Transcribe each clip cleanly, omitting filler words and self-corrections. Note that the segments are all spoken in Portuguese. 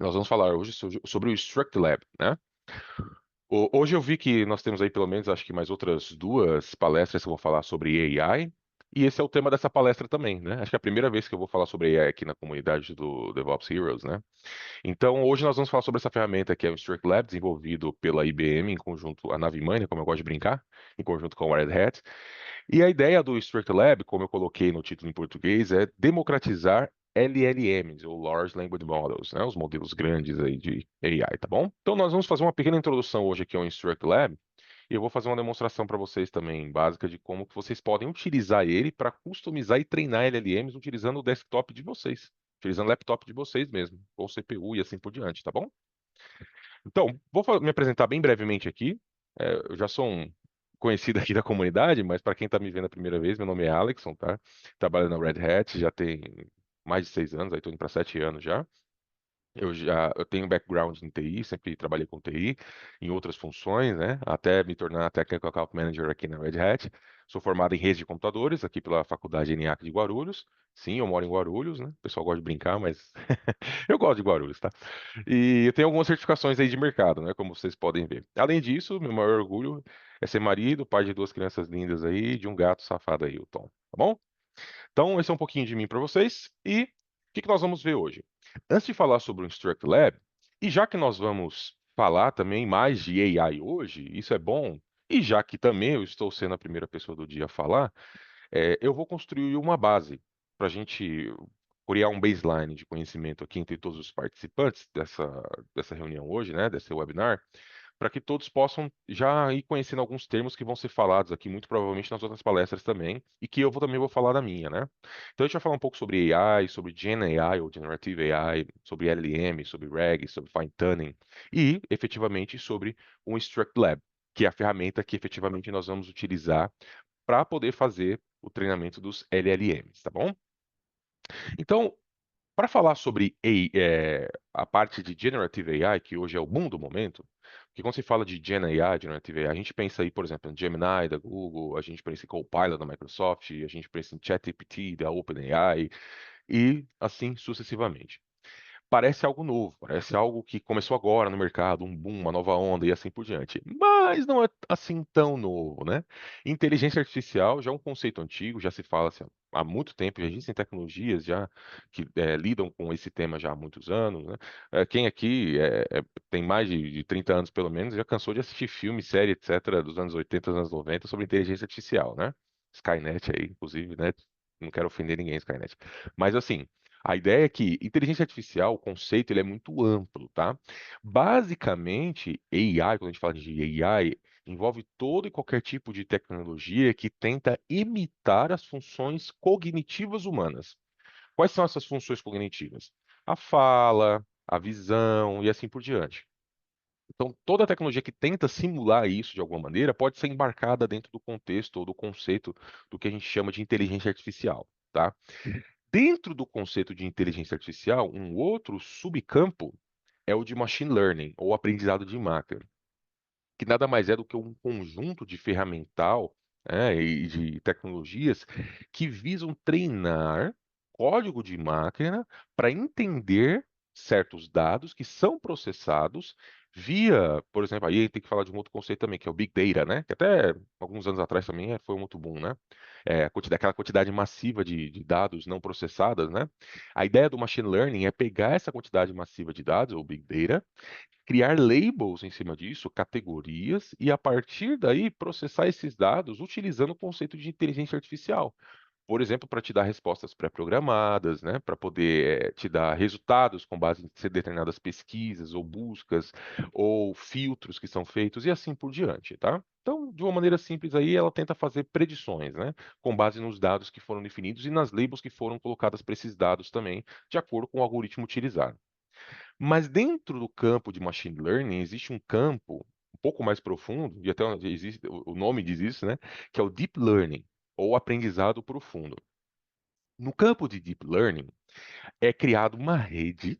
Nós vamos falar hoje sobre o Instructlab, né? Hoje eu vi que nós temos aí pelo menos, acho que mais outras duas palestras que vão falar sobre AI, e esse é o tema dessa palestra também, né? Acho que é a primeira vez que eu vou falar sobre AI aqui na comunidade do DevOps Heroes, né? Então, hoje nós vamos falar sobre essa ferramenta que é o Instructlab, desenvolvido pela IBM em conjunto, a Navimania, né, como eu gosto de brincar, em conjunto com o Red Hat. E a ideia do Instructlab, como eu coloquei no título em português, é democratizar LLMs, ou Large Language Models, né, os modelos grandes aí de AI, tá bom? Então nós vamos fazer uma pequena introdução hoje aqui ao Instructlab, e eu vou fazer uma demonstração para vocês também, básica, de como que vocês podem utilizar ele para customizar e treinar LLMs utilizando o desktop de vocês, utilizando o laptop de vocês mesmo, com CPU e assim por diante, tá bom? Então, me apresentar bem brevemente aqui. Eu já sou um conhecido aqui da comunidade, mas para quem está me vendo a primeira vez, meu nome é Alexson, tá? Trabalho na Red Hat, já tem mais de 6 anos, aí estou indo para 7 anos já. Eu tenho background em TI, sempre trabalhei com TI, em outras funções, né? Até me tornar Technical Account Manager aqui na Red Hat. Sou formado em rede de computadores, aqui pela Faculdade ENIAC de Guarulhos. Sim, eu moro em Guarulhos, né? O pessoal gosta de brincar, mas eu gosto de Guarulhos, tá? E eu tenho algumas certificações aí de mercado, né? Como vocês podem ver. Além disso, meu maior orgulho é ser marido, pai de duas crianças lindas aí, e de um gato safado aí, o Tom. Tá bom? Então, esse é um pouquinho de mim para vocês. E o que nós vamos ver hoje? Antes de falar sobre o Instruct Lab, e já que nós vamos falar também mais de AI hoje, isso é bom, e já que também eu estou sendo a primeira pessoa do dia a falar, eu vou construir uma base para a gente criar um baseline de conhecimento aqui entre todos os participantes dessa reunião hoje, né, desse webinar, para que todos possam já ir conhecendo alguns termos que vão ser falados aqui, muito provavelmente nas outras palestras também, e que também vou falar da minha, né? Então a gente vai falar um pouco sobre AI, sobre Gen AI ou Generative AI, sobre LLM, sobre RAG, sobre Fine Tuning e, efetivamente, sobre o Instruct Lab, que é a ferramenta que efetivamente nós vamos utilizar para poder fazer o treinamento dos LLMs, tá bom? Então, para falar sobre a parte de Generative AI, que hoje é o boom do momento, porque quando se fala de Gen AI, Generative AI, a gente pensa aí, por exemplo, em Gemini da Google, a gente pensa em Copilot da Microsoft, a gente pensa em ChatGPT da OpenAI e assim sucessivamente. Parece algo novo, parece algo que começou agora no mercado, um boom, uma nova onda e assim por diante. Mas não é assim tão novo, né? Inteligência artificial já é um conceito antigo, já se fala assim, há muito tempo, já existem tecnologias já que lidam com esse tema já há muitos anos, né? Quem aqui tem mais de 30 anos pelo menos, já cansou de assistir filme, série, etc., dos anos 80, dos anos 90 sobre inteligência artificial, né? Skynet aí, inclusive, né? Não quero ofender ninguém, Skynet. Mas assim, a ideia é que inteligência artificial, o conceito, ele é muito amplo, tá? Basicamente, AI, quando a gente fala de AI, envolve todo e qualquer tipo de tecnologia que tenta imitar as funções cognitivas humanas. Quais são essas funções cognitivas? A fala, a visão e assim por diante. Então, toda tecnologia que tenta simular isso de alguma maneira pode ser embarcada dentro do contexto ou do conceito do que a gente chama de inteligência artificial, tá? Dentro do conceito de inteligência artificial, um outro subcampo é o de machine learning, ou aprendizado de máquina, que nada mais é do que um conjunto de ferramental, e de tecnologias que visam treinar código de máquina para entender certos dados que são processados via, por exemplo, aí tem que falar de um outro conceito também, que é o Big Data, né? Que até alguns anos atrás também foi muito bom, né? Aquela quantidade massiva de dados não processadas, né? A ideia do machine learning é pegar essa quantidade massiva de dados, ou Big Data, criar labels em cima disso, categorias, e a partir daí processar esses dados utilizando o conceito de inteligência artificial. Por exemplo, para te dar respostas pré-programadas, né, para poder te dar resultados com base em determinadas pesquisas ou buscas ou filtros que são feitos e assim por diante, tá? Então, de uma maneira simples aí, ela tenta fazer predições, né, com base nos dados que foram definidos e nas labels que foram colocadas para esses dados também, de acordo com o algoritmo utilizado. Mas dentro do campo de machine learning existe um campo um pouco mais profundo, e até existe, o nome diz isso, né? Que é o deep learning, ou aprendizado profundo. No campo de deep learning, é criada uma rede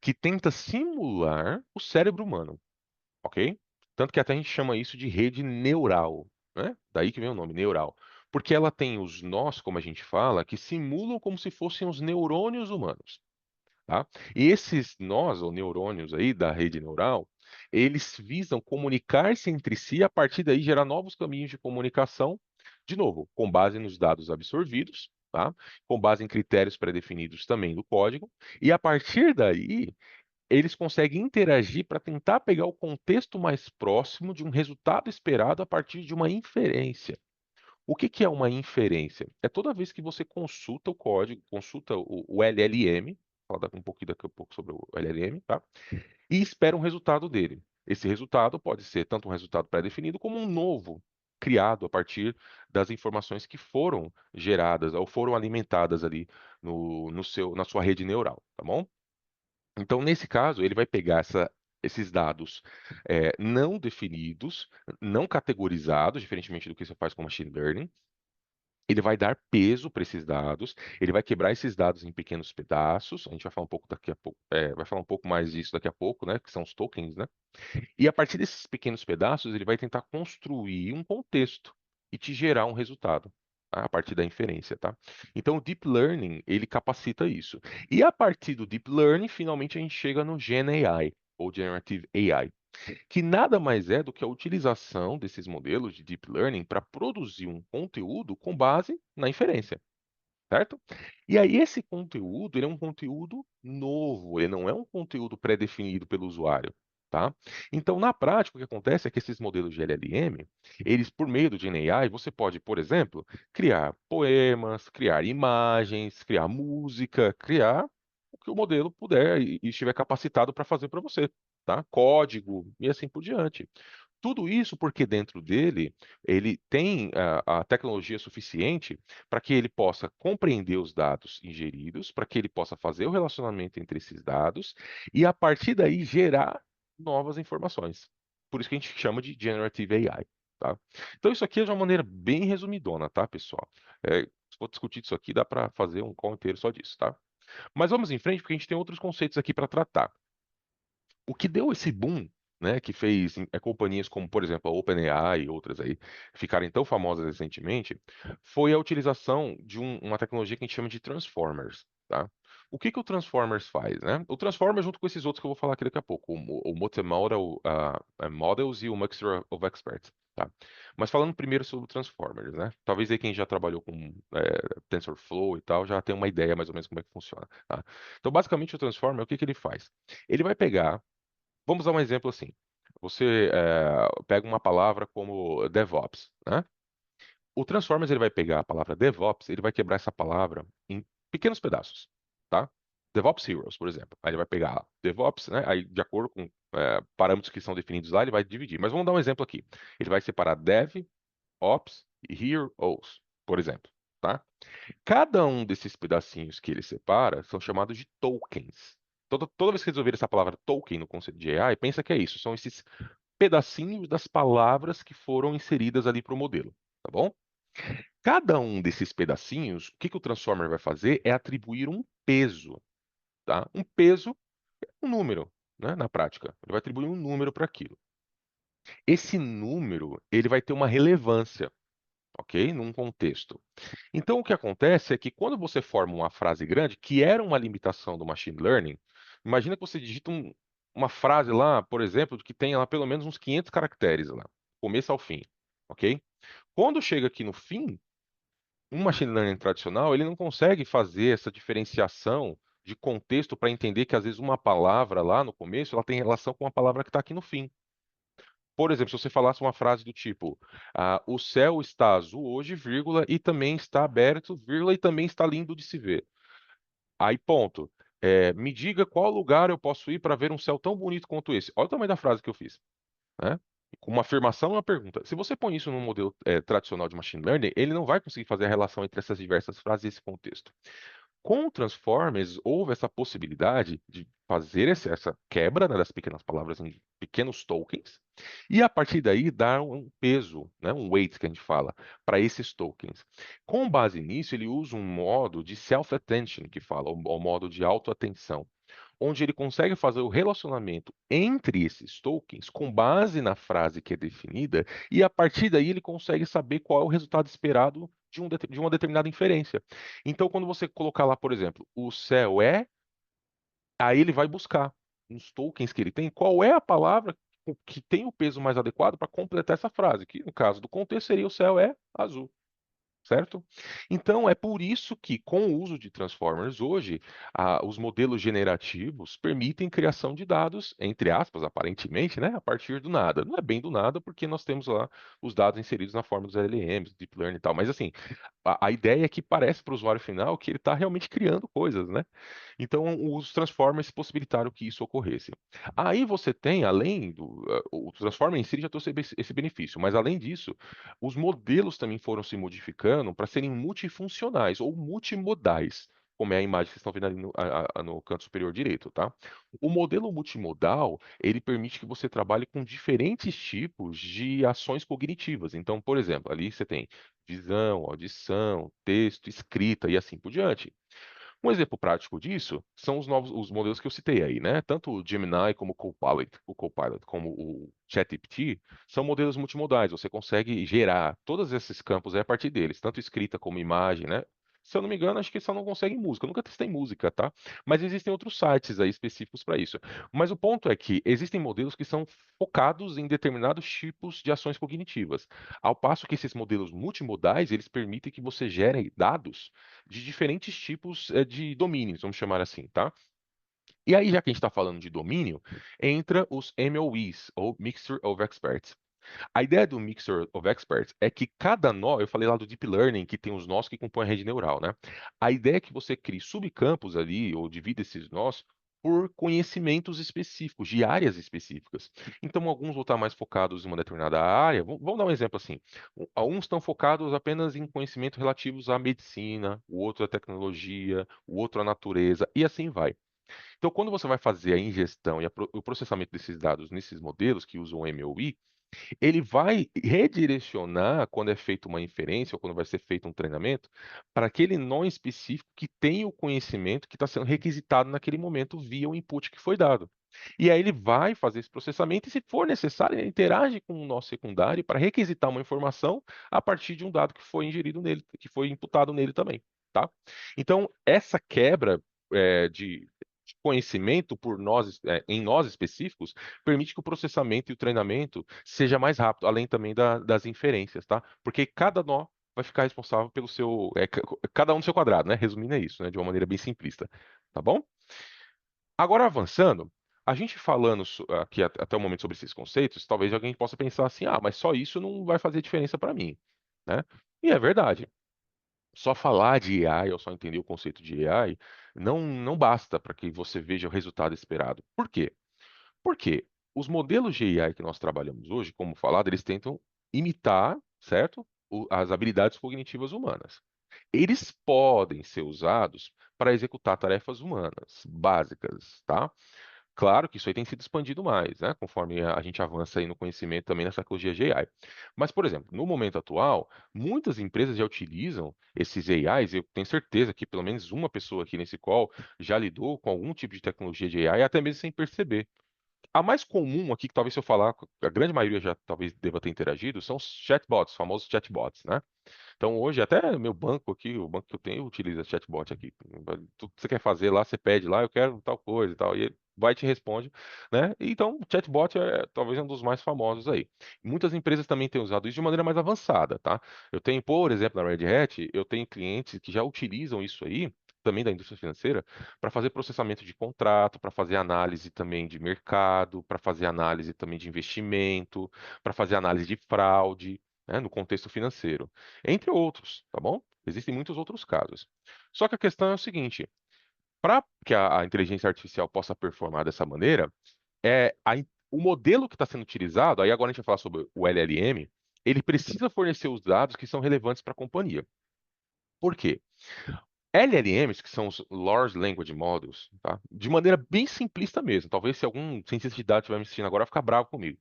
que tenta simular o cérebro humano, ok? Tanto que até a gente chama isso de rede neural, né? Daí que vem o nome, neural. Porque ela tem os nós, como a gente fala, que simulam como se fossem os neurônios humanos. tá? E esses nós, ou neurônios aí da rede neural, eles visam comunicar-se entre si, e a partir daí gerar novos caminhos de comunicação, de novo, com base nos dados absorvidos, tá? Com base em critérios pré-definidos também do código, e a partir daí eles conseguem interagir para tentar pegar o contexto mais próximo de um resultado esperado a partir de uma inferência. O que que é uma inferência? É toda vez que você consulta o código, consulta o LLM, vou falar um pouquinho daqui a pouco sobre o LLM, tá? E espera um resultado dele. Esse resultado pode ser tanto um resultado pré-definido como um novo, criado a partir das informações que foram geradas ou foram alimentadas ali na sua rede neural, tá bom? Então, nesse caso, ele vai pegar esses dados não definidos, não categorizados, diferentemente do que você faz com machine learning. Ele vai dar peso para esses dados, ele vai quebrar esses dados em pequenos pedaços. A gente vai falar um pouco daqui a pouco, vai falar um pouco mais disso daqui a pouco, né? Que são os tokens, né? E a partir desses pequenos pedaços, ele vai tentar construir um contexto e te gerar um resultado, tá? A partir da inferência, tá? Então, o Deep Learning, ele capacita isso. E a partir do Deep Learning, finalmente a gente chega no Gen AI, ou Generative AI, que nada mais é do que a utilização desses modelos de Deep Learning para produzir um conteúdo com base na inferência. Certo? E aí esse conteúdo, ele é um conteúdo novo, ele não é um conteúdo pré-definido pelo usuário, tá? Então, na prática, o que acontece é que esses modelos de LLM, eles, por meio do GenAI, você pode, por exemplo, criar poemas, criar imagens, criar música, criar o que o modelo puder e estiver capacitado para fazer para você, tá? Código e assim por diante. Tudo isso porque dentro dele ele tem a tecnologia suficiente para que ele possa compreender os dados ingeridos, para que ele possa fazer o relacionamento entre esses dados e a partir daí gerar novas informações. Por isso que a gente chama de Generative AI, tá? Então isso aqui é de uma maneira bem resumidona, tá, pessoal? Se for discutir isso aqui, dá para fazer um call inteiro só disso, tá? Mas vamos em frente porque a gente tem outros conceitos aqui para tratar. O que deu esse boom, né, que fez companhias como, por exemplo, a OpenAI e outras aí ficarem tão famosas recentemente, foi a utilização de uma tecnologia que a gente chama de Transformers, tá? O que que o Transformers faz, né? O Transformers junto com esses outros que eu vou falar aqui daqui a pouco, o Multimodal Models e o Mixture of Experts, tá? Mas falando primeiro sobre o Transformers, né? Talvez aí quem já trabalhou com TensorFlow e tal já tenha uma ideia mais ou menos como é que funciona, tá? Então, basicamente, o Transformer, o que que ele faz? Ele vai pegar. Vamos dar um exemplo assim. Você pega uma palavra como DevOps, né? O Transformers ele vai pegar a palavra DevOps, ele vai quebrar essa palavra em pequenos pedaços, tá? DevOps Heroes, por exemplo. Aí ele vai pegar DevOps, né? Aí de acordo com parâmetros que são definidos lá, ele vai dividir. Mas vamos dar um exemplo aqui. Ele vai separar Dev, Ops e Heroes, por exemplo, tá? Cada um desses pedacinhos que ele separa são chamados de tokens. Toda vez que resolver essa palavra token no conceito de AI, pensa que é isso. São esses pedacinhos das palavras que foram inseridas ali para o modelo, tá bom? Cada um desses pedacinhos, o que que o Transformer vai fazer é atribuir um peso, tá? Um peso, um número, né? Na prática, ele vai atribuir um número para aquilo. Esse número, ele vai ter uma relevância, ok? Num contexto. Então, o que acontece é que quando você forma uma frase grande, que era uma limitação do machine learning, imagina que você digita uma frase lá, por exemplo, que tenha lá pelo menos uns 500 caracteres lá, começo ao fim, ok? Quando chega aqui no fim, um machine learning tradicional, ele não consegue fazer essa diferenciação de contexto para entender que às vezes uma palavra lá no começo, ela tem relação com a palavra que está aqui no fim. Por exemplo, se você falasse uma frase do tipo, o céu está azul hoje, vírgula, e também está aberto, vírgula, e também está lindo de se ver. Aí, ponto. Me diga qual lugar eu posso ir para ver um céu tão bonito quanto esse. Olha o tamanho da frase que eu fiz, né? Com uma afirmação e uma pergunta. Se você põe isso num modelo tradicional de machine learning, ele não vai conseguir fazer a relação entre essas diversas frases e esse contexto. Com o Transformers, houve essa possibilidade de fazer essa quebra, né, das pequenas palavras em pequenos tokens, e a partir daí dar um peso, né, um weight que a gente fala, para esses tokens. Com base nisso, ele usa um modo de self-attention, que fala, o modo de autoatenção, onde ele consegue fazer o relacionamento entre esses tokens com base na frase que é definida, e a partir daí ele consegue saber qual é o resultado esperado de uma determinada inferência. Então, quando você colocar lá, por exemplo, o céu é Aí ele vai buscar nos tokens que ele tem qual é a palavra que tem o peso mais adequado para completar essa frase, que no caso do contexto seria o céu é azul. Certo? Então, é por isso que, com o uso de transformers hoje, os modelos generativos permitem criação de dados, entre aspas, aparentemente, né, a partir do nada. Não é bem do nada, porque nós temos lá os dados inseridos na forma dos LLMs, Deep Learning e tal. Mas, assim, a ideia é que parece para o usuário final que ele está realmente criando coisas, né? Então, os transformers possibilitaram que isso ocorresse. Aí você tem, além do. O transformer em si já trouxe esse benefício, mas além disso, os modelos também foram se modificando para serem multifuncionais ou multimodais, como é a imagem que vocês estão vendo ali no canto superior direito, tá? O modelo multimodal, ele permite que você trabalhe com diferentes tipos de ações cognitivas. Então, por exemplo, ali você tem visão, audição, texto, escrita e assim por diante. Um exemplo prático disso são os modelos que eu citei aí, né? Tanto o Gemini como o Copilot como o ChatGPT são modelos multimodais. Você consegue gerar todos esses campos aí a partir deles, tanto escrita como imagem, né? Se eu não me engano, acho que só não consegue música. Eu nunca testei música, tá? Mas existem outros sites aí específicos para isso. Mas o ponto é que existem modelos que são focados em determinados tipos de ações cognitivas. Ao passo que esses modelos multimodais, eles permitem que você gere dados de diferentes tipos de domínios, vamos chamar assim, tá? E aí, já que a gente está falando de domínio, entra os MOEs, ou Mixture of Experts. A ideia do Mixture of Experts é que cada nó, eu falei lá do Deep Learning, que tem os nós que compõem a rede neural, né? A ideia é que você crie subcampos ali, ou divida esses nós, por conhecimentos específicos, de áreas específicas. Então, alguns vão estar mais focados em uma determinada área. Vamos dar um exemplo assim. Alguns estão focados apenas em conhecimentos relativos à medicina, o outro à tecnologia, o outro à natureza, e assim vai. Então, quando você vai fazer a ingestão e o processamento desses dados nesses modelos que usam o MOE, ele vai redirecionar quando é feita uma inferência ou quando vai ser feito um treinamento para aquele nó específico que tem o conhecimento que está sendo requisitado naquele momento via o input que foi dado. E aí ele vai fazer esse processamento e, se for necessário, ele interage com o nó secundário para requisitar uma informação a partir de um dado que foi ingerido nele, que foi imputado nele também, tá? Então, essa quebra de conhecimento por nós, em nós específicos, permite que o processamento e o treinamento seja mais rápido, além também das inferências, tá? Porque cada nó vai ficar responsável pelo seu, cada um no seu quadrado, né? Resumindo é isso, né? De uma maneira bem simplista, tá bom? Agora avançando, a gente falando aqui até o momento sobre esses conceitos, talvez alguém possa pensar assim, ah, mas só isso não vai fazer diferença para mim, né? E é verdade. Só falar de AI ou só entender o conceito de AI não basta para que você veja o resultado esperado. Por quê? Porque os modelos de AI que nós trabalhamos hoje, como falado, eles tentam imitar, certo? As habilidades cognitivas humanas. Eles podem ser usados para executar tarefas humanas básicas, tá? Claro que isso aí tem sido expandido mais, né? Conforme a gente avança aí no conhecimento também nessa tecnologia de AI. Mas, por exemplo, no momento atual, muitas empresas já utilizam esses AIs. Eu tenho certeza que pelo menos uma pessoa aqui nesse call já lidou com algum tipo de tecnologia de AI, até mesmo sem perceber. A mais comum aqui, que talvez se eu falar, a grande maioria já talvez deva ter interagido, são os chatbots, os famosos chatbots, né? Então hoje até meu banco aqui, o banco que eu tenho, utiliza chatbot aqui. Tudo que você quer fazer lá, você pede lá, eu quero tal coisa e tal, e ele vai e te responde, né? Então, o chatbot é talvez um dos mais famosos aí. Muitas empresas também têm usado isso de maneira mais avançada, tá? Eu tenho, por exemplo, na Red Hat, eu tenho clientes que já utilizam isso aí, também da indústria financeira, para fazer processamento de contrato, para fazer análise também de mercado, para fazer análise também de investimento, para fazer análise de fraude, né, no contexto financeiro, entre outros, tá bom? Existem muitos outros casos. Só que a questão é o seguinte: para que a inteligência artificial possa performar dessa maneira, o modelo que está sendo utilizado, aí agora a gente vai falar sobre o LLM, ele precisa fornecer os dados que são relevantes para a companhia. Por quê? LLMs, que são os Large Language Models, tá? De maneira bem simplista mesmo. Talvez se algum cientista de dados estiver me assistindo agora, vai ficar bravo comigo.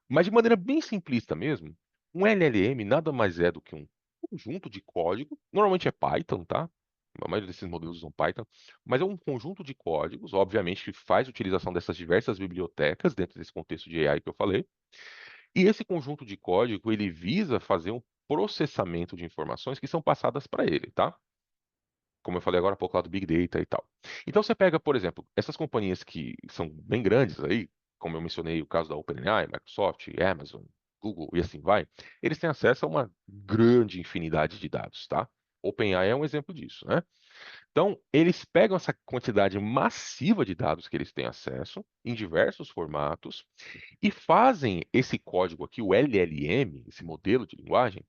Mas de maneira bem simplista mesmo, um LLM nada mais é do que um conjunto de código, normalmente é Python, tá? A maioria desses modelos usam Python, mas é um conjunto de códigos, obviamente, que faz utilização dessas diversas bibliotecas dentro desse contexto de AI que eu falei. E esse conjunto de código, ele visa fazer um processamento de informações que são passadas para ele, tá? como eu falei agora há pouco lá do Big Data e tal. Então você pega, por exemplo, essas companhias que são bem grandes aí, como eu mencionei o caso da OpenAI, Microsoft, Amazon, Google e assim vai, eles têm acesso a uma grande infinidade de dados, tá? OpenAI é um exemplo disso, né? Então, eles pegam essa quantidade massiva de dados que eles têm acesso, em diversos formatos, e fazem esse código aqui, o LLM, esse modelo de linguagem,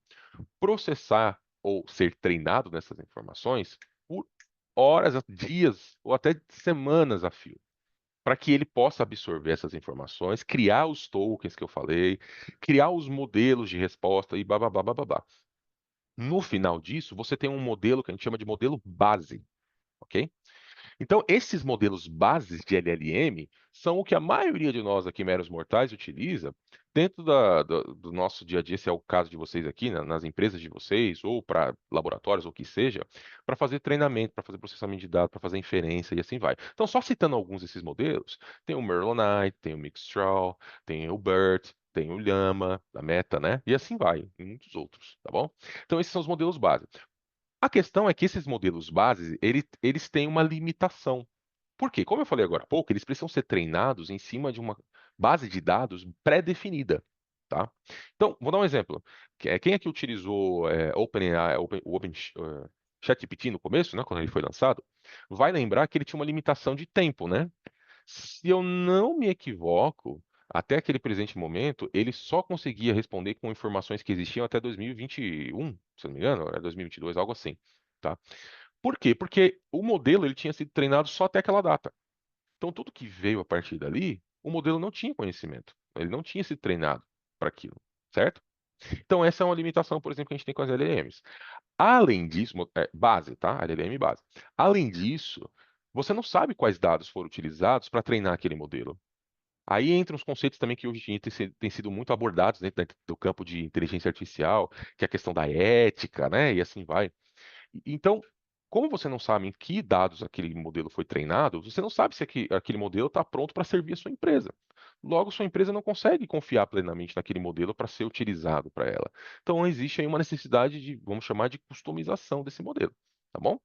processar ou ser treinado nessas informações por horas, dias ou até semanas a fio, para que ele possa absorver essas informações, criar os tokens que eu falei, criar os modelos de resposta e bababá, bababá. No final disso, você tem um modelo que a gente chama de modelo base, ok? Então, esses modelos bases de LLM são o que a maioria de nós aqui, meros mortais, utiliza dentro do nosso dia a dia, se é o caso de vocês aqui, nas empresas de vocês, ou para laboratórios, ou o que seja, para fazer treinamento, para fazer processamento de dados, para fazer inferência e assim vai. Então, só citando alguns desses modelos, tem o Merlonite, tem o Mixtral, tem o BERT, tem o Llama, da Meta, né? E assim vai, e muitos outros, tá bom? Então, esses são os modelos base. A questão é que esses modelos bases, eles têm uma limitação. Por quê? Como eu falei agora há pouco, eles precisam ser treinados em cima de uma base de dados pré-definida, tá? Então, vou dar um exemplo. Quem é que utilizou OpenAI, o ChatGPT no começo, né, quando ele foi lançado, vai lembrar que ele tinha uma limitação de tempo, né? Se eu não me equivoco, até aquele presente momento, ele só conseguia responder com informações que existiam até 2021, se eu não me engano, era 2022, algo assim, tá? Por quê? Porque o modelo ele tinha sido treinado só até aquela data. Então, tudo que veio a partir dali, o modelo não tinha conhecimento. Ele não tinha sido treinado para aquilo, certo? Então, essa é uma limitação, por exemplo, que a gente tem com as LLMs. Além disso, base, tá? LLM base. Além disso, você não sabe quais dados foram utilizados para treinar aquele modelo. Aí entram os conceitos também que hoje em dia têm sido muito abordados dentro do campo de inteligência artificial, que é a questão da ética, né? E assim vai. Então, como você não sabe em que dados aquele modelo foi treinado, você não sabe se aquele modelo está pronto para servir a sua empresa. Logo, sua empresa não consegue confiar plenamente naquele modelo para ser utilizado para ela. Então, existe aí uma necessidade de, vamos chamar de customização desse modelo, tá bom?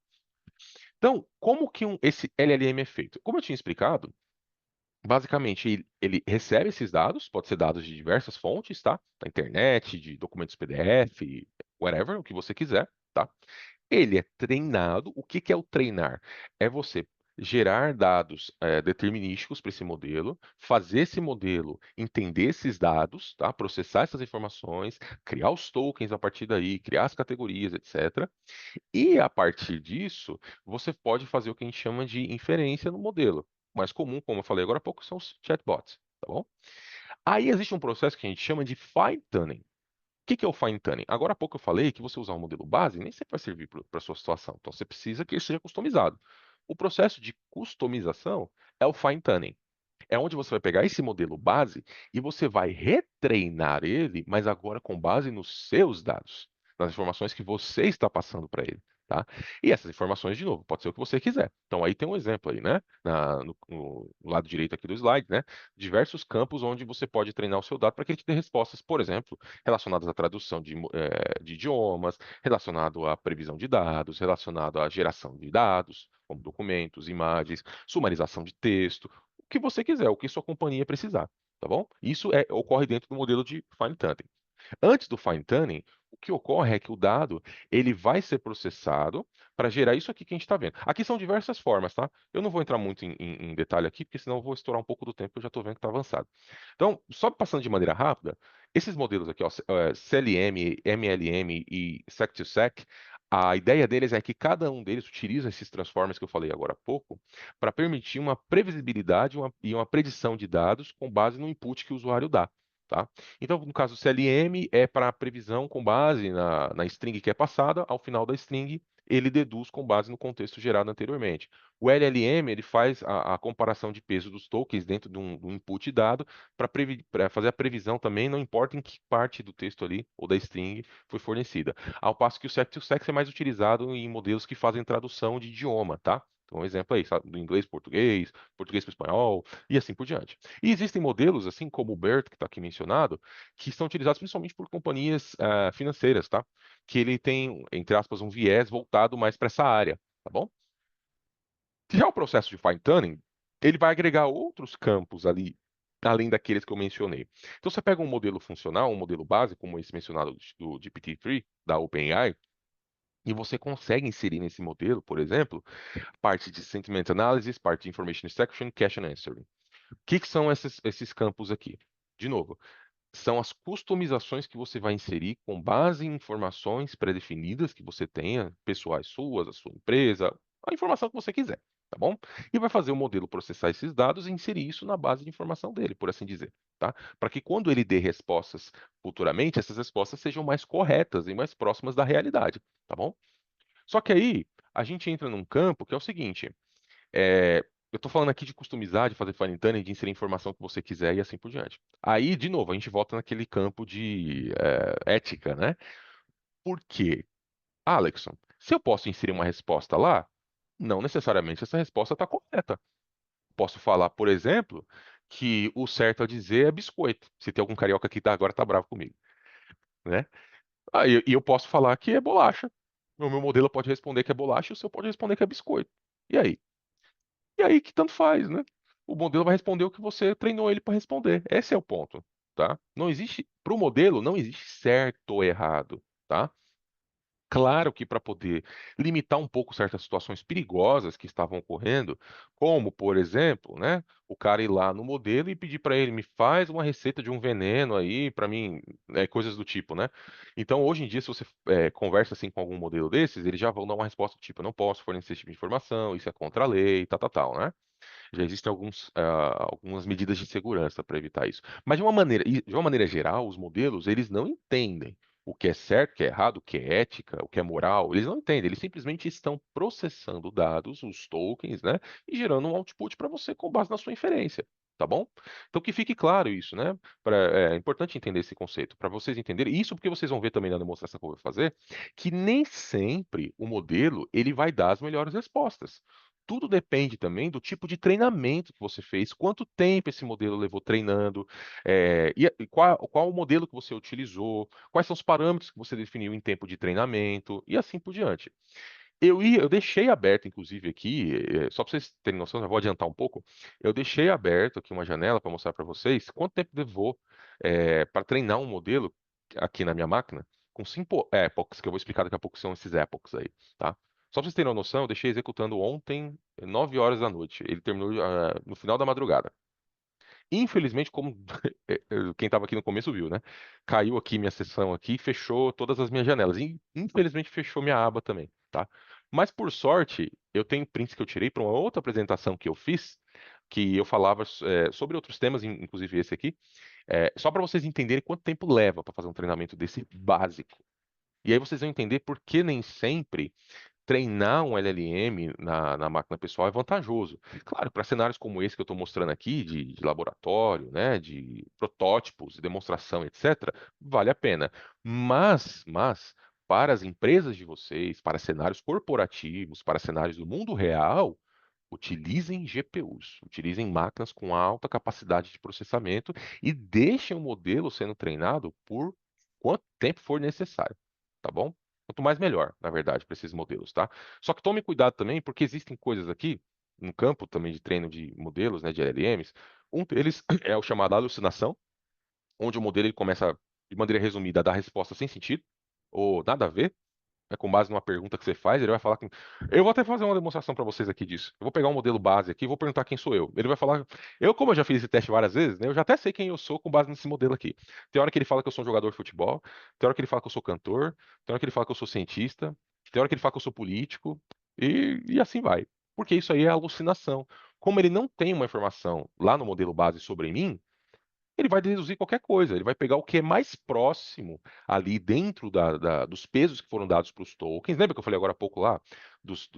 Então, como que esse LLM é feito? Como eu tinha explicado, basicamente, ele recebe esses dados, pode ser dados de diversas fontes, tá? Da internet, de documentos PDF, whatever, o que você quiser, tá? Ele é treinado. O que que é o treinar? É você gerar dados determinísticos para esse modelo, fazer esse modelo entender esses dados, tá? Processar essas informações, criar os tokens a partir daí, criar as categorias, etc. E a partir disso, você pode fazer o que a gente chama de inferência no modelo. O mais comum, como eu falei agora há pouco, são os chatbots, tá bom? Aí existe um processo que a gente chama de fine tuning. O que que é o fine tuning? Agora há pouco eu falei que você usar um modelo base nem sempre vai servir para a sua situação. Então você precisa que ele seja customizado. O processo de customização é o fine tuning. É onde você vai pegar esse modelo base e você vai retreinar ele, mas agora com base nos seus dados, nas informações que você está passando para ele, tá? E essas informações, de novo, pode ser o que você quiser. Então aí tem um exemplo aí, né? No lado direito aqui do slide, né? Diversos campos onde você pode treinar o seu dado para que ele te dê respostas, por exemplo, relacionadas à tradução de idiomas, relacionado à previsão de dados, relacionado à geração de dados, como documentos, imagens, sumarização de texto, o que você quiser, o que sua companhia precisar, tá bom? Isso ocorre dentro do modelo de fine tuning. Antes do fine tuning, o que ocorre é que o dado ele vai ser processado para gerar isso aqui que a gente está vendo. Aqui são diversas formas, tá? Eu não vou entrar muito em detalhe aqui, porque senão eu vou estourar um pouco do tempo que eu já estou vendo que está avançado. Então, só passando de maneira rápida, esses modelos aqui, ó, CLM, MLM e Sec2Sec, a ideia deles é que cada um deles utiliza esses transformers que eu falei agora há pouco para permitir uma previsibilidade e uma predição de dados com base no input que o usuário dá. Tá? Então, no caso, o CLM é para a previsão com base na string que é passada, ao final da string ele deduz com base no contexto gerado anteriormente. O LLM ele faz a comparação de peso dos tokens dentro de um input dado para fazer a previsão também, não importa em que parte do texto ali ou da string foi fornecida. Ao passo que o Sec2Sex é mais utilizado em modelos que fazem tradução de idioma, tá? Então, um exemplo aí, sabe, do inglês para português, português para espanhol e assim por diante. E existem modelos, assim como o BERT, que está aqui mencionado, que são utilizados principalmente por companhias financeiras, tá? Que ele tem, entre aspas, um viés voltado mais para essa área. tá bom? Já o processo de fine tuning, ele vai agregar outros campos ali, além daqueles que eu mencionei. Então, você pega um modelo funcional, um modelo base, como esse mencionado do GPT-3, da OpenAI, e você consegue inserir nesse modelo, por exemplo, parte de sentiment analysis, parte de information extraction, cache and answering. O que que são esses campos aqui? De novo, são as customizações que você vai inserir com base em informações pré-definidas que você tenha, pessoais suas, a sua empresa, a informação que você quiser, tá bom? E vai fazer o modelo processar esses dados e inserir isso na base de informação dele, por assim dizer, tá? Para que quando ele dê respostas futuramente, essas respostas sejam mais corretas e mais próximas da realidade, tá bom? Só que aí a gente entra num campo que é o seguinte. Eu estou falando aqui de customizar, de fazer fine tuning, de inserir a informação que você quiser e assim por diante. Aí, de novo, a gente volta naquele campo de ética, né? Por quê? Alexson, se eu posso inserir uma resposta lá, não necessariamente essa resposta está correta. Posso falar, por exemplo, que o certo a dizer é biscoito. Se tem algum carioca que tá agora tá bravo comigo, né? Aí e eu posso falar que é bolacha. O meu modelo pode responder que é bolacha e o seu pode responder que é biscoito. E aí? E aí que tanto faz, né? O modelo vai responder o que você treinou ele para responder. Esse é o ponto, tá? Não existe, para o modelo, não existe certo ou errado, tá? Claro que para poder limitar um pouco certas situações perigosas que estavam ocorrendo, como, por exemplo, né, o cara ir lá no modelo e pedir para ele, me faz uma receita de um veneno aí para mim, coisas do tipo, né? Então, hoje em dia, se você conversa assim com algum modelo desses, eles já vão dar uma resposta do tipo, eu não posso fornecer esse tipo de informação, isso é contra a lei, tal, tal, tal, né? Já existem algumas medidas de segurança para evitar isso. Mas de uma maneira geral, os modelos, eles não entendem o que é certo, o que é errado, o que é ética, o que é moral. Eles não entendem, eles simplesmente estão processando dados, os tokens, né? E gerando um output para você com base na sua inferência. Tá bom? Então que fique claro isso, né? É importante entender esse conceito, para vocês entenderem. Isso porque vocês vão ver também na demonstração que eu vou fazer, que nem sempre o modelo ele vai dar as melhores respostas. Tudo depende também do tipo de treinamento que você fez, quanto tempo esse modelo levou treinando, e qual o modelo que você utilizou, quais são os parâmetros que você definiu em tempo de treinamento e assim por diante. Eu deixei aberto, inclusive, aqui, só para vocês terem noção, já vou adiantar um pouco. Eu deixei aberto aqui uma janela para mostrar para vocês quanto tempo levou para treinar um modelo aqui na minha máquina com 5 epochs, que eu vou explicar daqui a pouco que são esses epochs aí, tá? Só para vocês terem uma noção, eu deixei executando ontem, 9 horas da noite. Ele terminou no final da madrugada. Infelizmente, como quem estava aqui no começo viu, né? Caiu aqui minha sessão aqui, e fechou todas as minhas janelas. E infelizmente fechou minha aba também, tá? Mas por sorte, eu tenho prints que eu tirei para uma outra apresentação que eu fiz, que eu falava sobre outros temas, inclusive esse aqui, só para vocês entenderem quanto tempo leva para fazer um treinamento desse básico. E aí vocês vão entender por que nem sempre treinar um LLM na máquina pessoal é vantajoso. Claro, para cenários como esse que eu estou mostrando aqui, de laboratório, né, de protótipos, de demonstração, etc., vale a pena. Mas, para as empresas de vocês, para cenários corporativos, para cenários do mundo real, utilizem GPUs, utilizem máquinas com alta capacidade de processamento e deixem o modelo sendo treinado por quanto tempo for necessário, tá bom? Quanto mais melhor, na verdade, para esses modelos, tá? Só que tome cuidado também, porque existem coisas aqui, no campo também de treino de modelos, né, de LLMs, um deles é o chamado alucinação, onde o modelo ele começa, de maneira resumida, a dar resposta sem sentido, ou nada a ver, com base numa pergunta que você faz, ele vai falar com. Eu vou até fazer uma demonstração para vocês aqui disso. Eu vou pegar um modelo base aqui e vou perguntar quem sou eu. Ele vai falar. Como eu já fiz esse teste várias vezes, né, eu já até sei quem eu sou com base nesse modelo aqui. Tem hora que ele fala que eu sou um jogador de futebol, tem hora que ele fala que eu sou cantor, tem hora que ele fala que eu sou cientista, tem hora que ele fala que eu sou político, e assim vai. Porque isso aí é alucinação. Como ele não tem uma informação lá no modelo base sobre mim, ele vai deduzir qualquer coisa, ele vai pegar o que é mais próximo ali dentro dos pesos que foram dados para os tokens. Lembra que eu falei agora há pouco lá dos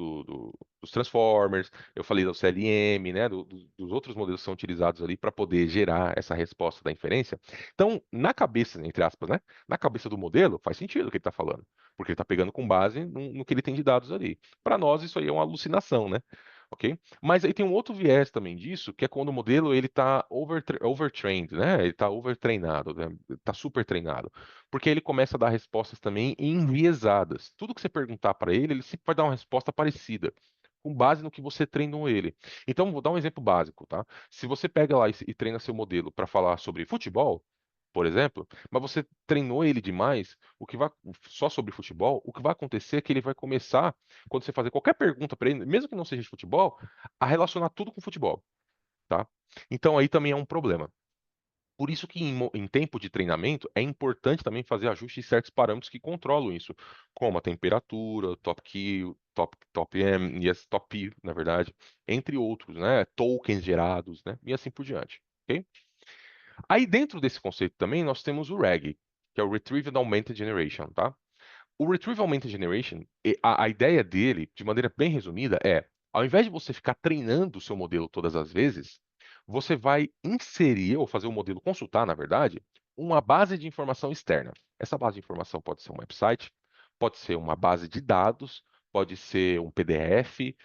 Transformers, eu falei do CLM, né, dos outros modelos que são utilizados ali para poder gerar essa resposta da inferência. Então, na cabeça, entre aspas, né, na cabeça do modelo, faz sentido o que ele está falando, porque ele está pegando com base no que ele tem de dados ali. Para nós, isso aí é uma alucinação, né? ok? Mas aí tem um outro viés também disso, que é quando o modelo ele está overtrained, né? Ele está overtreinado, né? Está super treinado, porque ele começa a dar respostas também enviesadas. Tudo que você perguntar para ele sempre vai dar uma resposta parecida, com base no que você treinou ele. Então, vou dar um exemplo básico, tá? Se você pega lá e treina seu modelo para falar sobre futebol, por exemplo, mas você treinou ele demais, o que vai só sobre futebol, o que vai acontecer é que ele vai começar, quando você fazer qualquer pergunta para ele, mesmo que não seja de futebol, a relacionar tudo com futebol, tá? Então aí também é um problema. Por isso que em tempo de treinamento é importante também fazer ajustes em certos parâmetros que controlam isso, como a temperatura, top Q, top M, e esse top P, na verdade, entre outros, né? Tokens gerados, né? E assim por diante, ok? Aí dentro desse conceito também nós temos o RAG, que é o Retrieval Augmented Generation, tá? O Retrieval Augmented Generation, a ideia dele, de maneira bem resumida, é, ao invés de você ficar treinando o seu modelo todas as vezes, você vai inserir, ou fazer o modelo consultar, na verdade, uma base de informação externa. Essa base de informação pode ser um website, pode ser uma base de dados, pode ser um PDF,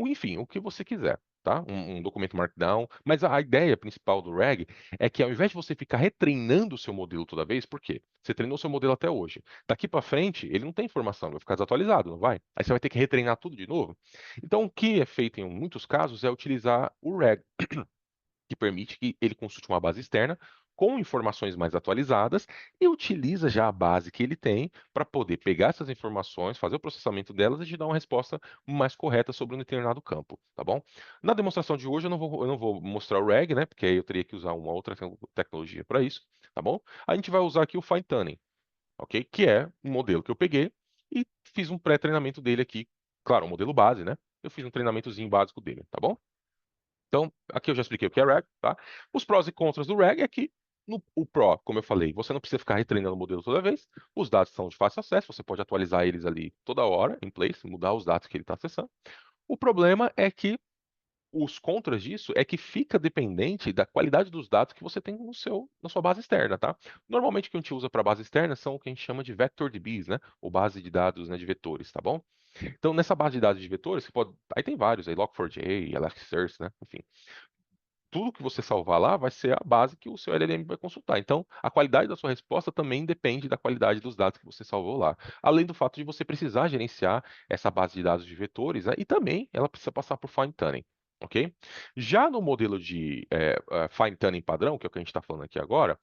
enfim, o que você quiser, tá? Um documento Markdown. Mas a ideia principal do RAG é que ao invés de você ficar retreinando o seu modelo toda vez, por quê? Você treinou o seu modelo até hoje. Daqui para frente, ele não tem informação, ele vai ficar desatualizado, não vai? Aí você vai ter que retreinar tudo de novo. Então, o que é feito em muitos casos é utilizar o RAG, que permite que ele consulte uma base externa com informações mais atualizadas e utiliza já a base que ele tem para poder pegar essas informações, fazer o processamento delas e te dar uma resposta mais correta sobre um determinado campo, tá bom? Na demonstração de hoje eu não vou mostrar o RAG, né? Porque aí eu teria que usar uma outra tecnologia para isso, tá bom? A gente vai usar aqui o Fine Tuning, ok? Que é um modelo que eu peguei e fiz um pré-treinamento dele aqui. Claro, um modelo base, né? Eu fiz um treinamentozinho básico dele, tá bom? Então, aqui eu já expliquei o que é RAG, tá? Os prós e contras do RAG é que o Pro, como eu falei, você não precisa ficar retreinando o modelo toda vez. Os dados são de fácil acesso, você pode atualizar eles ali toda hora, em place, mudar os dados que ele está acessando. O problema é que os contras disso é que fica dependente da qualidade dos dados que você tem na sua base externa, tá? Normalmente o que a gente usa para base externa são o que a gente chama de vector DBs, né? Ou base de dados, né, de vetores, tá bom? Então, nessa base de dados de vetores, você pode. Aí tem vários aí, Log4j, Elasticsearch, né? Enfim, tudo que você salvar lá vai ser a base que o seu LLM vai consultar. Então, a qualidade da sua resposta também depende da qualidade dos dados que você salvou lá. Além do fato de você precisar gerenciar essa base de dados de vetores, né, e também ela precisa passar por fine tuning. Ok? Já no modelo de fine tuning padrão, que é o que a gente está falando aqui agora,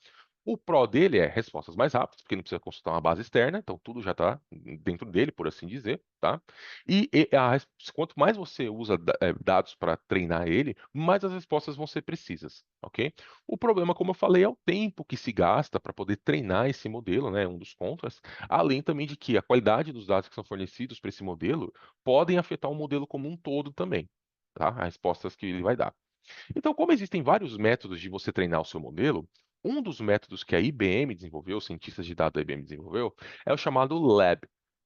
o Pro dele é respostas mais rápidas, porque não precisa consultar uma base externa, então tudo já está dentro dele, por assim dizer, tá? Quanto mais você usa dados para treinar ele, mais as respostas vão ser precisas, ok? O problema, como eu falei, é o tempo que se gasta para poder treinar esse modelo, né? Um dos contras, além também de que a qualidade dos dados que são fornecidos para esse modelo podem afetar o modelo como um todo também, tá? As respostas que ele vai dar. Então, como existem vários métodos de você treinar o seu modelo, um dos métodos que a IBM desenvolveu, os cientistas de dados da IBM desenvolveu, é o chamado LAB,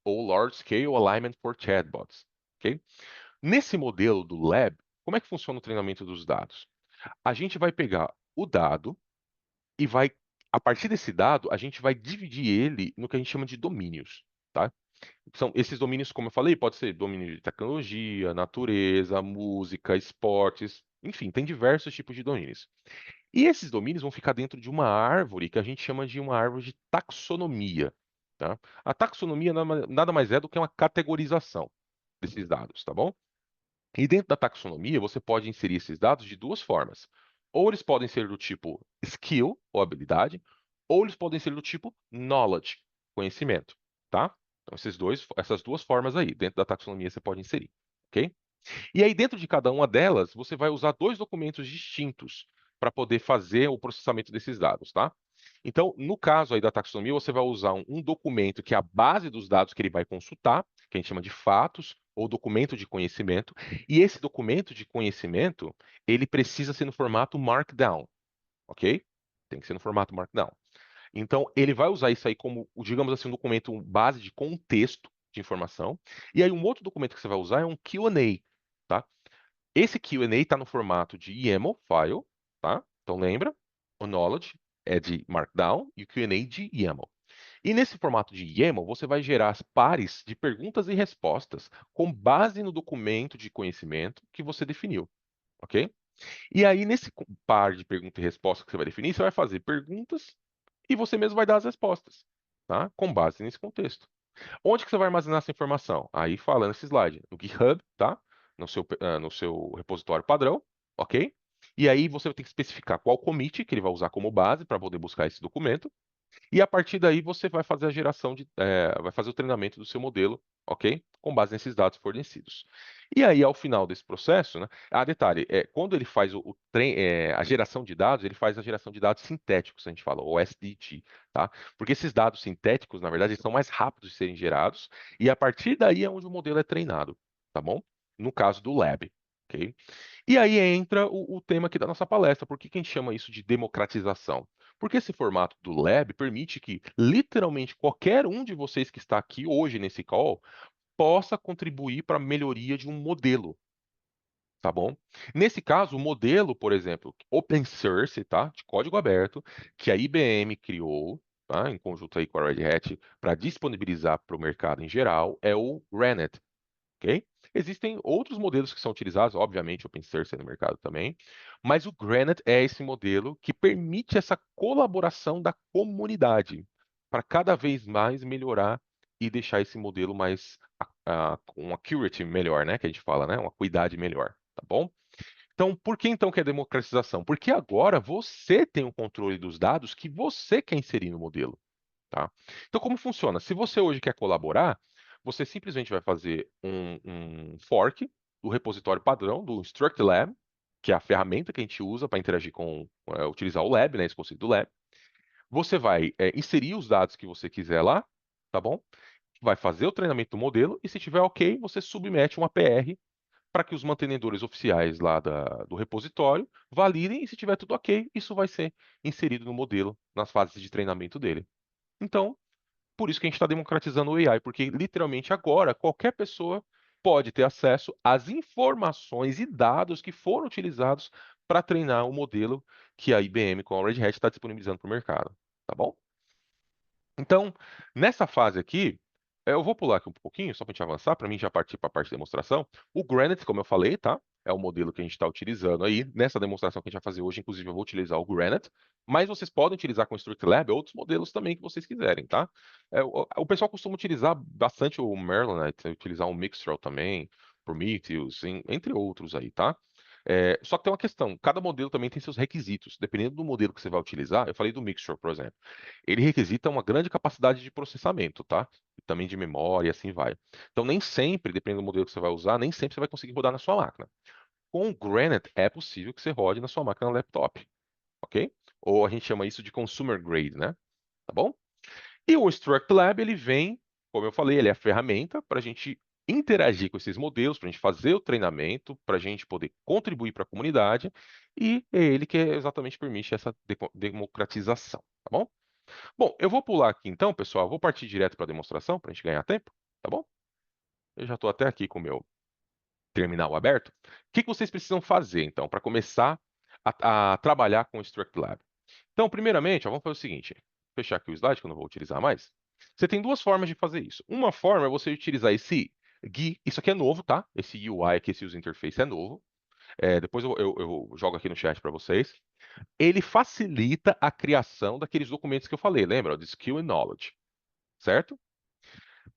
ou Large Scale Alignment for Chatbots. Ok? Nesse modelo do LAB, como é que funciona o treinamento dos dados? A gente vai pegar o dado e vai, a partir desse dado, a gente vai dividir ele no que a gente chama de domínios, tá? São esses domínios, como eu falei, pode ser domínio de tecnologia, natureza, música, esportes, enfim, tem diversos tipos de domínios. E esses domínios vão ficar dentro de uma árvore que a gente chama de uma árvore de taxonomia, tá? A taxonomia nada mais é do que uma categorização desses dados, tá bom? E dentro da taxonomia, você pode inserir esses dados de duas formas. Ou eles podem ser do tipo skill, ou habilidade, ou eles podem ser do tipo knowledge, conhecimento, tá? Então, essas duas formas aí, dentro da taxonomia, você pode inserir, ok? E aí, dentro de cada uma delas, você vai usar dois documentos distintos para poder fazer o processamento desses dados, tá? Então, no caso aí da taxonomia, você vai usar um documento que é a base dos dados que ele vai consultar, que a gente chama de fatos, ou documento de conhecimento, e esse documento de conhecimento, ele precisa ser no formato Markdown, ok? Tem que ser no formato Markdown. Então, ele vai usar isso aí como, digamos assim, um documento base de contexto de informação. E aí, um outro documento que você vai usar é um Q&A, tá? Esse Q&A está no formato de YAML file, tá? Então, lembra? O knowledge é de Markdown e o Q&A de YAML. E nesse formato de YAML, você vai gerar as pares de perguntas e respostas com base no documento de conhecimento que você definiu, ok? E aí, nesse par de pergunta e resposta que você vai definir, você vai fazer perguntas e você mesmo vai dar as respostas, tá? Com base nesse contexto. Onde que você vai armazenar essa informação? Aí fala nesse slide, no GitHub, tá? No seu repositório padrão, ok? E aí você vai ter que especificar qual commit que ele vai usar como base para poder buscar esse documento. E a partir daí você vai fazer a geração vai fazer o treinamento do seu modelo, ok? Com base nesses dados fornecidos. E aí, ao final desse processo, né? Detalhe, quando ele faz a geração de dados, ele faz a geração de dados sintéticos, a gente fala, o SDT, tá? Porque esses dados sintéticos, na verdade, eles são mais rápidos de serem gerados, e a partir daí é onde o modelo é treinado, tá bom? No caso do Lab, ok? E aí entra o tema aqui da nossa palestra. Por que que a gente chama isso de democratização? Porque esse formato do Lab permite que literalmente qualquer um de vocês que está aqui hoje nesse call possa contribuir para a melhoria de um modelo, tá bom? Nesse caso, o modelo, por exemplo, open source, tá? De código aberto, que a IBM criou, tá? Em conjunto aí com a Red Hat, para disponibilizar para o mercado em geral, é o Granite, ok? Existem outros modelos que são utilizados, obviamente, open source no mercado também, mas o Granite é esse modelo que permite essa colaboração da comunidade para cada vez mais melhorar e deixar esse modelo mais com uma accuracy melhor, né? Que a gente fala, né? Uma cuidade melhor, tá bom? Então, por que então que é democratização? Porque agora você tem o controle dos dados que você quer inserir no modelo. Tá? Então, como funciona? Se você hoje quer colaborar, você simplesmente vai fazer um fork do repositório padrão do InstructLab, que é a ferramenta que a gente usa para interagir utilizar o Lab, né, esse conceito do Lab. Você vai inserir os dados que você quiser lá, tá bom? Vai fazer o treinamento do modelo e, se tiver ok, você submete uma PR para que os mantenedores oficiais lá do repositório validem e, se tiver tudo ok, isso vai ser inserido no modelo nas fases de treinamento dele. Então, por isso que a gente está democratizando o AI, porque literalmente agora qualquer pessoa pode ter acesso às informações e dados que foram utilizados para treinar o modelo que a IBM com a Red Hat está disponibilizando para o mercado. Tá bom? Então, nessa fase aqui, eu vou pular aqui um pouquinho, só para a gente avançar, para mim já partir para a parte de demonstração. O Granite, como eu falei, tá? É o modelo que a gente está utilizando aí. Nessa demonstração que a gente vai fazer hoje, inclusive, eu vou utilizar o Granite, mas vocês podem utilizar com o StructLab outros modelos também que vocês quiserem, tá? O pessoal costuma utilizar bastante o Merlinite, utilizar o Mixtral também, Prometheus, entre outros aí, tá? Só que tem uma questão, cada modelo também tem seus requisitos. Dependendo do modelo que você vai utilizar, eu falei do Mixtral, por exemplo, ele requisita uma grande capacidade de processamento, tá? E também de memória e assim vai. Então, nem sempre, dependendo do modelo que você vai usar, nem sempre você vai conseguir rodar na sua máquina. Com o Granite, é possível que você rode na sua máquina laptop, ok? Ou a gente chama isso de consumer grade, né? Tá bom? E o StructLab, ele vem, como eu falei, ele é a ferramenta para a gente interagir com esses modelos, para a gente fazer o treinamento, para a gente poder contribuir para a comunidade, e é ele que exatamente permite essa democratização, tá bom? Bom, eu vou pular aqui então, pessoal. Vou partir direto para a demonstração para a gente ganhar tempo, tá bom? Eu já estou até aqui com o meu terminal aberto. O que que vocês precisam fazer então para começar a trabalhar com o StructLab? Então, primeiramente, ó, vamos fazer o seguinte: fechar aqui o slide que eu não vou utilizar mais. Você tem duas formas de fazer isso. Uma forma é você utilizar esse GUI. Isso aqui é novo, tá? Esse UI aqui, esse user interface é novo. Depois eu jogo aqui no chat para vocês. Ele facilita a criação daqueles documentos que eu falei, lembra? De Skill and Knowledge, certo?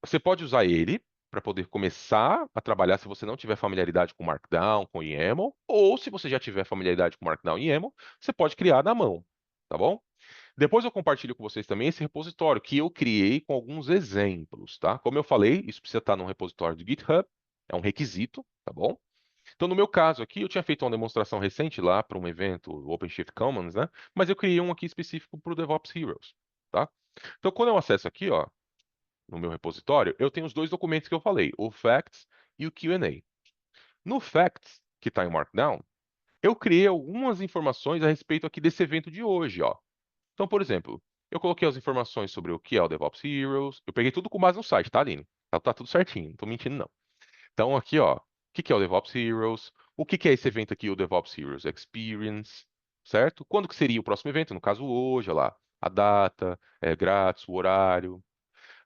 Você pode usar ele para poder começar a trabalhar se você não tiver familiaridade com Markdown, com YAML, ou se você já tiver familiaridade com Markdown e YAML, você pode criar na mão, tá bom? Depois eu compartilho com vocês também esse repositório que eu criei com alguns exemplos, tá? Como eu falei, isso precisa estar no repositório do GitHub, é um requisito, tá bom? Então, no meu caso aqui, eu tinha feito uma demonstração recente lá para um evento, o OpenShift Commons, né? Mas eu criei um aqui específico para o DevOps Heroes, tá? Então, quando eu acesso aqui, ó, no meu repositório, eu tenho os dois documentos que eu falei, o Facts e o Q&A. No Facts, que está em Markdown, eu criei algumas informações a respeito aqui desse evento de hoje, ó. Então, por exemplo, eu coloquei as informações sobre o que é o DevOps Heroes, eu peguei tudo com base no site, tá, Aline? Tá tudo certinho, não tô mentindo, não. Então, aqui, ó, o que que é o DevOps Heroes? O que que é esse evento aqui, o DevOps Heroes Experience, certo? Quando que seria o próximo evento? No caso, hoje, ó lá. a data, grátis, o horário,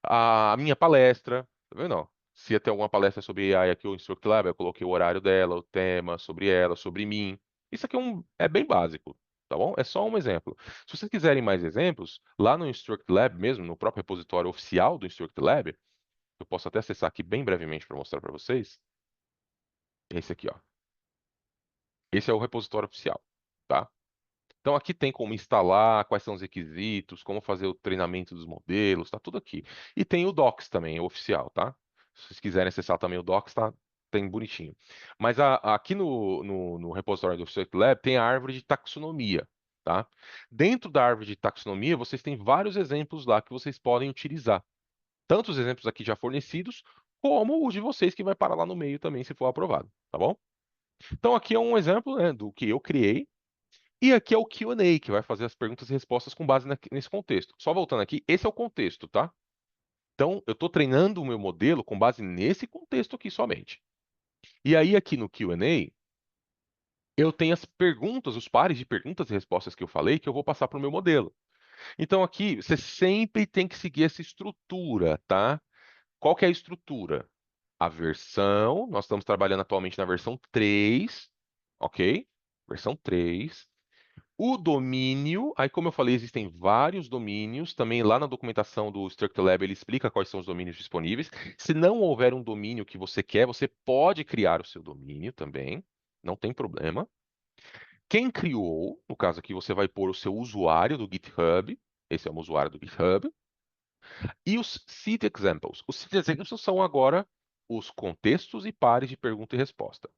a minha palestra, tá vendo? Ó? Se ia ter alguma palestra sobre AI aqui, o Instruct Lab, eu coloquei o horário dela, o tema, sobre ela, sobre mim. Isso aqui é bem básico, tá bom? É só um exemplo. Se vocês quiserem mais exemplos, lá no Instruct Lab mesmo, no próprio repositório oficial do Instruct Lab, eu posso até acessar aqui bem brevemente para mostrar para vocês. Esse aqui, ó. Esse é o repositório oficial, tá? Então aqui tem como instalar, quais são os requisitos, como fazer o treinamento dos modelos, tá tudo aqui. E tem o Docs também, o oficial, tá? Se vocês quiserem acessar também o Docs, tá? Tem bonitinho. Mas aqui no repositório do Circuit Lab tem a árvore de taxonomia, tá? Dentro da árvore de taxonomia, vocês têm vários exemplos lá que vocês podem utilizar. Tanto os exemplos aqui já fornecidos, como os de vocês que vai parar lá no meio também, se for aprovado, tá bom? Então aqui é um exemplo, né, do que eu criei. E aqui é o Q&A, que vai fazer as perguntas e respostas com base nesse contexto. Só voltando aqui, esse é o contexto, tá? Então, eu estou treinando o meu modelo com base nesse contexto aqui somente. E aí, aqui no Q&A, eu tenho as perguntas, os pares de perguntas e respostas que eu falei, que eu vou passar para o meu modelo. Então, aqui, você sempre tem que seguir essa estrutura, tá? Qual que é a estrutura? A versão, nós estamos trabalhando atualmente na versão 3, ok? Versão 3. O domínio, aí como eu falei, existem vários domínios. Também lá na documentação do StructLab ele explica quais são os domínios disponíveis. Se não houver um domínio que você quer, você pode criar o seu domínio também, não tem problema. Quem criou, no caso aqui você vai pôr o seu usuário do GitHub, esse é o usuário do GitHub, e os seed examples. Os seed examples são agora os contextos e pares de pergunta e resposta.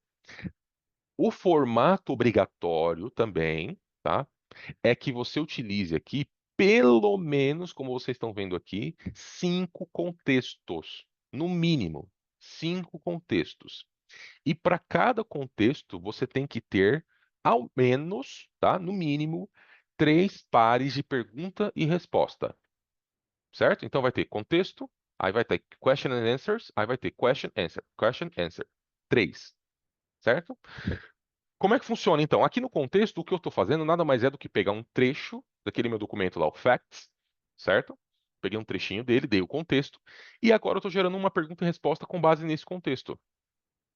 O formato obrigatório também, tá? É que você utilize aqui, pelo menos, como vocês estão vendo aqui, 5 contextos. No mínimo, 5 contextos. E para cada contexto, você tem que ter, ao menos, tá? No mínimo, 3 pares de pergunta e resposta. Certo? Então vai ter contexto, aí vai ter question and answers, aí vai ter question, answer, question, answer. 3. Certo? Como é que funciona, então? Aqui no contexto, o que eu estou fazendo nada mais é do que pegar um trecho daquele meu documento lá, o Facts, certo? Peguei um trechinho dele, dei o contexto, e agora eu estou gerando uma pergunta e resposta com base nesse contexto.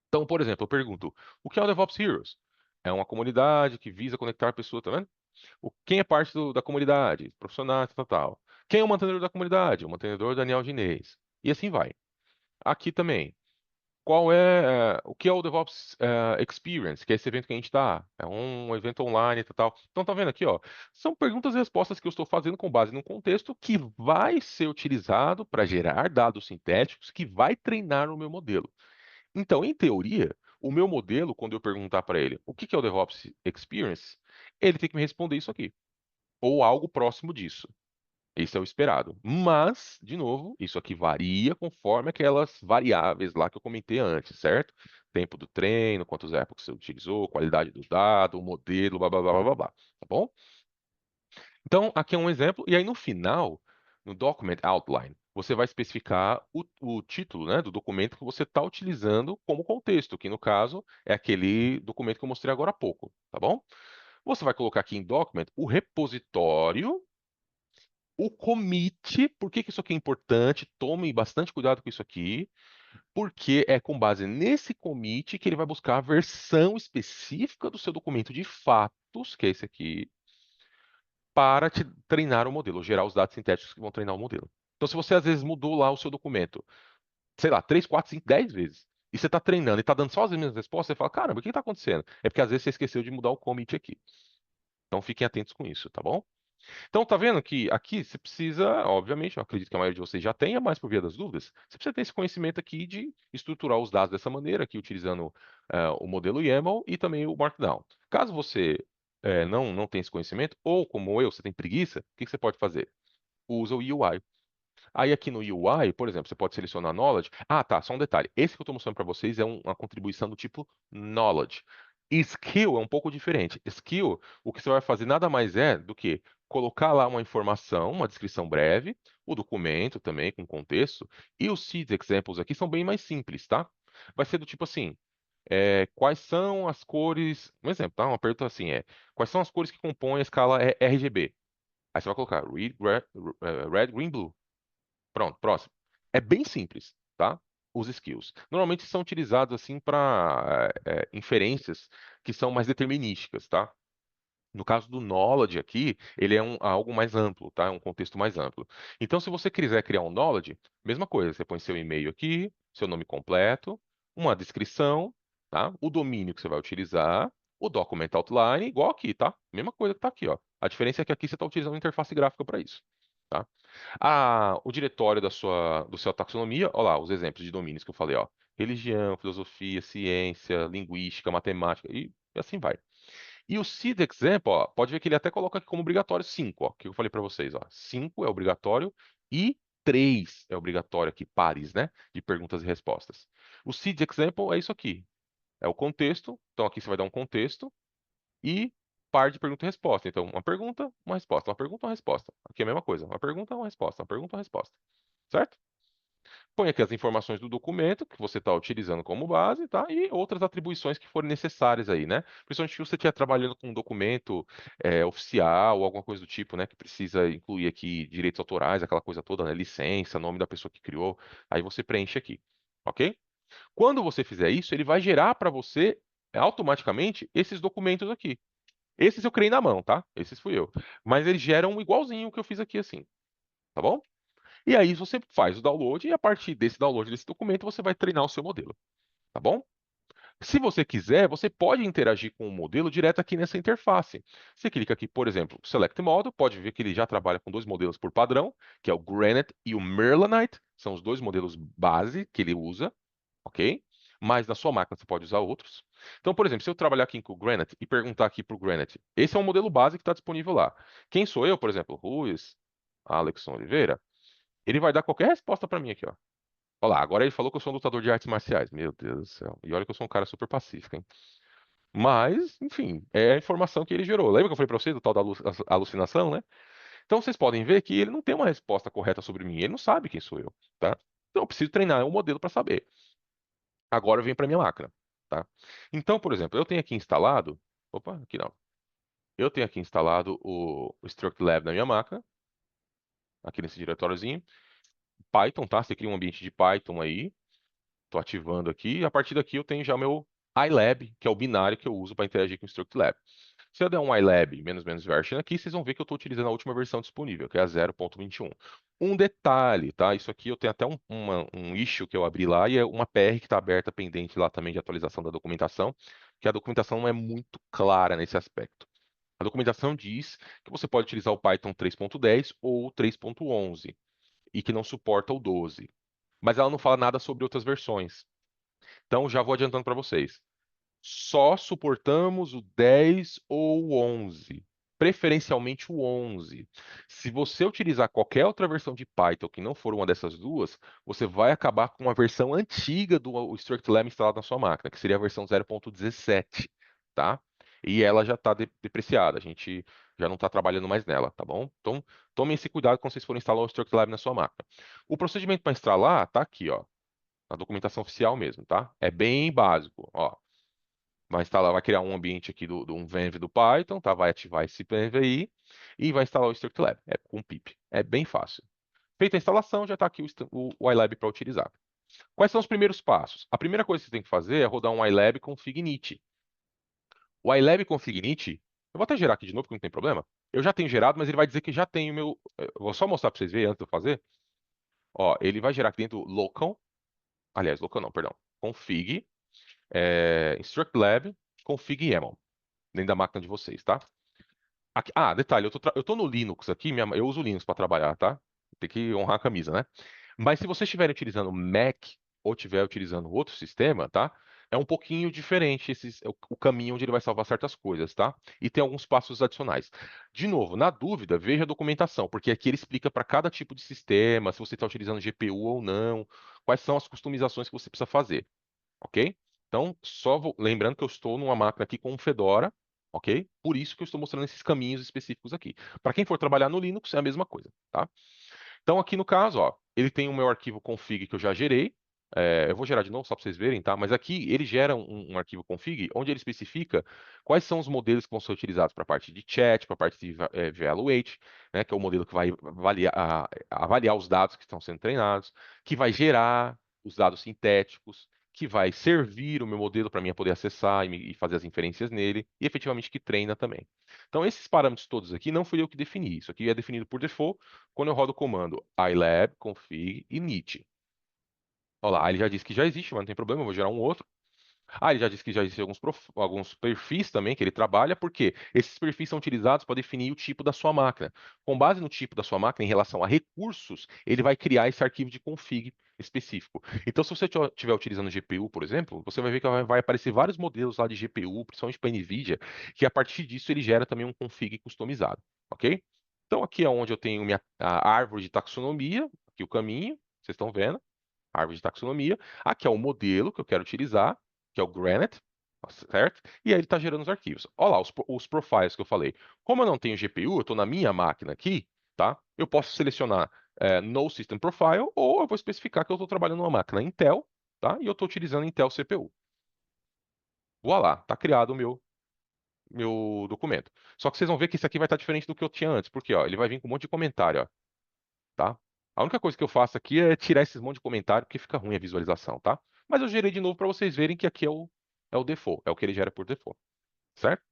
Então, por exemplo, eu pergunto, o que é o DevOps Heroes? É uma comunidade que visa conectar pessoas, tá vendo? Quem é parte da comunidade? Profissionais, tal, tal. Quem é o mantenedor da comunidade? O mantenedor Daniel Ginês. E assim vai. Aqui também. O que é o DevOps Experience, que é esse evento que a gente está? É um evento online e tal. Então, tá vendo aqui, ó? São perguntas e respostas que eu estou fazendo com base num contexto que vai ser utilizado para gerar dados sintéticos que vai treinar o meu modelo. Então, em teoria, o meu modelo, quando eu perguntar para ele o que é o DevOps Experience, ele tem que me responder isso aqui, ou algo próximo disso. Esse é o esperado. Mas, de novo, isso aqui varia conforme aquelas variáveis lá que eu comentei antes, certo? Tempo do treino, quantos épocas você utilizou, qualidade do dado, o modelo, blá, blá, blá, blá, blá, blá, tá bom? Então, aqui é um exemplo. E aí, no final, no Document Outline, você vai especificar o título, né, do documento que você está utilizando como contexto, que no caso é aquele documento que eu mostrei agora há pouco, tá bom? Você vai colocar aqui em Document o repositório, o commit. Por que que isso aqui é importante? Tome bastante cuidado com isso aqui, porque é com base nesse commit que ele vai buscar a versão específica do seu documento de fatos, que é esse aqui, para te treinar o modelo, gerar os dados sintéticos que vão treinar o modelo. Então, se você às vezes mudou lá o seu documento, sei lá, 3, 4, 5, 10 vezes, e você está treinando e está dando só as mesmas respostas, você fala, caramba, o que está acontecendo? É porque às vezes você esqueceu de mudar o commit aqui. Então, fiquem atentos com isso, tá bom? Então, tá vendo que aqui você precisa, obviamente, eu acredito que a maioria de vocês já tenha, mas por via das dúvidas, você precisa ter esse conhecimento aqui de estruturar os dados dessa maneira, aqui utilizando o modelo YAML e também o Markdown. Caso você não tenha esse conhecimento, ou como eu, você tem preguiça, o que que você pode fazer? Usa o UI. Aí aqui no UI, por exemplo, você pode selecionar Knowledge. Ah, tá, só um detalhe. Esse que eu estou mostrando para vocês é uma contribuição do tipo Knowledge. Skill é um pouco diferente. Skill, o que você vai fazer nada mais é do que colocar lá uma informação, uma descrição breve, o documento também com contexto, e os seed examples aqui são bem mais simples, tá? Vai ser do tipo assim, quais são as cores, um exemplo, tá? Uma pergunta assim quais são as cores que compõem a escala RGB? Aí você vai colocar red, green, blue. Pronto, próximo. É bem simples, tá? Os skills. Normalmente são utilizados assim para inferências que são mais determinísticas, tá? No caso do knowledge aqui, ele é algo mais amplo, tá? É um contexto mais amplo. Então, se você quiser criar um knowledge, mesma coisa, você põe seu e-mail aqui, seu nome completo, uma descrição, tá? O domínio que você vai utilizar, o document outline, igual aqui, tá? Mesma coisa que tá aqui, ó. A diferença é que aqui você está utilizando uma interface gráfica para isso, tá? O diretório do seu taxonomia, olha lá, os exemplos de domínios que eu falei, ó. Religião, filosofia, ciência, linguística, matemática e assim vai. E o seed example, ó, pode ver que ele até coloca aqui como obrigatório 5, ó, que eu falei para vocês, ó. 5 é obrigatório e 3 é obrigatório aqui, pares, né, de perguntas e respostas. O seed example é isso aqui, é o contexto, então aqui você vai dar um contexto e par de pergunta e resposta. Então, uma pergunta, uma resposta, uma pergunta, uma resposta. Aqui é a mesma coisa, uma pergunta, uma resposta, uma pergunta, uma resposta. Certo? Põe aqui as informações do documento que você está utilizando como base, tá? E outras atribuições que forem necessárias aí, né? Principalmente se você estiver trabalhando com um documento oficial ou alguma coisa do tipo, né? Que precisa incluir aqui direitos autorais, aquela coisa toda, né? Licença, nome da pessoa que criou. Aí você preenche aqui, ok? Quando você fizer isso, ele vai gerar para você automaticamente esses documentos aqui. Esses eu criei na mão, tá? Esses fui eu. Mas eles geram igualzinho o que eu fiz aqui assim, tá bom? E aí você faz o download e a partir desse download desse documento você vai treinar o seu modelo, tá bom? Se você quiser, você pode interagir com o modelo direto aqui nessa interface. Você clica aqui, por exemplo, Select Model, pode ver que ele já trabalha com dois modelos por padrão, que é o Granite e o Merlinite, são os dois modelos base que ele usa, ok? Mas na sua máquina você pode usar outros. Então, por exemplo, se eu trabalhar aqui com o Granite e perguntar aqui para o Granite, esse é o modelo base que está disponível lá. Quem sou eu, por exemplo? Ruiz Alexson Oliveira. Ele vai dar qualquer resposta pra mim aqui, ó. Olha lá, agora ele falou que eu sou um lutador de artes marciais. Meu Deus do céu. E olha que eu sou um cara super pacífico, hein? Mas, enfim, é a informação que ele gerou. Lembra que eu falei pra vocês do tal da alucinação, né? Então vocês podem ver que ele não tem uma resposta correta sobre mim. Ele não sabe quem sou eu, tá? Então eu preciso treinar o modelo para saber. Agora eu venho para minha máquina, tá? Então, por exemplo, eu tenho aqui instalado. Opa, aqui não. Eu tenho aqui instalado o StructLab na minha máquina, aqui nesse diretóriozinho. Python, tá? Você cria um ambiente de Python aí. Estou ativando aqui. E a partir daqui eu tenho já meu iLab, que é o binário que eu uso para interagir com o StructLab. Se eu der um iLab menos version aqui, vocês vão ver que eu estou utilizando a última versão disponível, que é a 0.21. Um detalhe, tá? Isso aqui eu tenho até um issue que eu abri lá e é uma PR que está aberta pendente lá também de atualização da documentação, que a documentação não é muito clara nesse aspecto. A documentação diz que você pode utilizar o Python 3.10 ou 3.11 e que não suporta o 12. Mas ela não fala nada sobre outras versões. Então, já vou adiantando para vocês. Só suportamos o 10 ou o 11, preferencialmente o 11. Se você utilizar qualquer outra versão de Python que não for uma dessas duas, você vai acabar com a versão antiga do StructLab instalado na sua máquina, que seria a versão 0.17, tá? E ela já está depreciada, a gente já não está trabalhando mais nela, tá bom? Então, tomem esse cuidado quando vocês forem instalar o StructLab na sua máquina. O procedimento para instalar tá aqui, ó, na documentação oficial mesmo, tá? É bem básico, ó. Vai instalar, vai criar um ambiente aqui do um venv do Python, tá? Vai ativar esse venv aí e vai instalar o StructLab, com pip. É bem fácil. Feita a instalação, já está aqui o iLab para utilizar. Quais são os primeiros passos? A primeira coisa que você tem que fazer é rodar um iLab config init. O iLab config init, eu vou até gerar aqui de novo, porque não tem problema. Eu já tenho gerado, mas ele vai dizer que já tem o meu. Eu vou só mostrar para vocês verem antes de eu fazer. Ó, ele vai gerar aqui dentro local, aliás, local não, perdão, config, StructLab, config YAML, dentro da máquina de vocês, tá? Detalhe, eu tô no Linux aqui, eu uso o Linux para trabalhar, tá? Tem que honrar a camisa, né? Mas se vocês estiverem utilizando Mac ou estiver utilizando outro sistema, tá? É um pouquinho diferente o caminho onde ele vai salvar certas coisas, tá? E tem alguns passos adicionais. De novo, na dúvida, veja a documentação, porque aqui ele explica para cada tipo de sistema, se você está utilizando GPU ou não, quais são as customizações que você precisa fazer, ok? Então, lembrando que eu estou numa máquina aqui com um Fedora, ok? Por isso que eu estou mostrando esses caminhos específicos aqui. Para quem for trabalhar no Linux, é a mesma coisa, tá? Então, aqui no caso, ó, ele tem o meu arquivo config que eu já gerei. Eu vou gerar de novo só para vocês verem, tá? Mas aqui ele gera um arquivo config onde ele especifica quais são os modelos que vão ser utilizados para a parte de chat, para a parte de evaluate, né? Que é o modelo que vai avaliar os dados que estão sendo treinados, que vai gerar os dados sintéticos, que vai servir o meu modelo para mim poder acessar e fazer as inferências nele, e efetivamente que treina também. Então, esses parâmetros todos aqui não fui eu que defini. Isso aqui é definido por default quando eu rodo o comando ilab, config e init. Olha lá, ele já disse que já existe, mas não tem problema, eu vou gerar um outro. Ele já disse que já existem alguns perfis também que ele trabalha, porque esses perfis são utilizados para definir o tipo da sua máquina. Com base no tipo da sua máquina, em relação a recursos, ele vai criar esse arquivo de config específico. Então, se você estiver utilizando GPU, por exemplo, você vai ver que vai aparecer vários modelos lá de GPU, principalmente para NVIDIA, que a partir disso ele gera também um config customizado, ok? Então, aqui é onde eu tenho a árvore de taxonomia, aqui o caminho, vocês estão vendo árvore de taxonomia. Aqui é o modelo que eu quero utilizar, que é o Granite, tá certo? E aí ele está gerando os arquivos. Olha lá, os profiles que eu falei. Como eu não tenho GPU, eu estou na minha máquina aqui, tá? Eu posso selecionar No System Profile ou eu vou especificar que eu estou trabalhando numa máquina Intel, tá? E eu estou utilizando Intel CPU. Voilá, está criado o meu documento. Só que vocês vão ver que isso aqui vai estar diferente do que eu tinha antes, porque ó, ele vai vir com um monte de comentário, ó, tá? A única coisa que eu faço aqui é tirar esses monte de comentário, porque fica ruim a visualização, tá? Mas eu gerei de novo para vocês verem que aqui é o default, é o que ele gera por default, certo?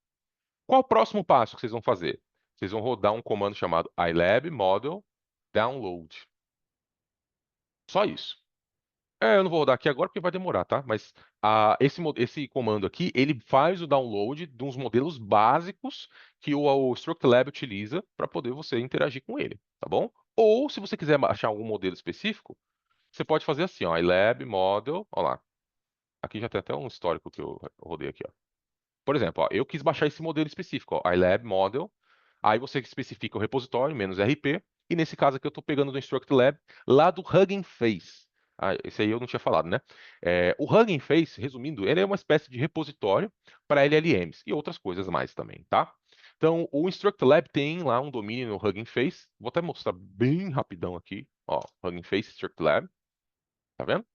Qual o próximo passo que vocês vão fazer? Vocês vão rodar um comando chamado ilab model download. Só isso. Eu não vou rodar aqui agora porque vai demorar, tá? Mas esse comando aqui, ele faz o download de uns modelos básicos que o StructLab utiliza para poder você interagir com ele, tá bom? Ou, se você quiser achar algum modelo específico, você pode fazer assim, ó, ilab model, ó lá. Aqui já tem até um histórico que eu rodei aqui, ó. Por exemplo, ó, eu quis baixar esse modelo específico, ó, ilab model. Aí você especifica o repositório, menos RP. E nesse caso aqui eu estou pegando do InstructLab lá do Hugging Face. Esse aí eu não tinha falado, né? O Hugging Face, resumindo, ele é uma espécie de repositório para LLMs e outras coisas mais também, tá? Então, o InstructLab tem lá um domínio no Hugging Face. Vou até mostrar bem rapidão aqui, ó, Hugging Face InstructLab, tá vendo?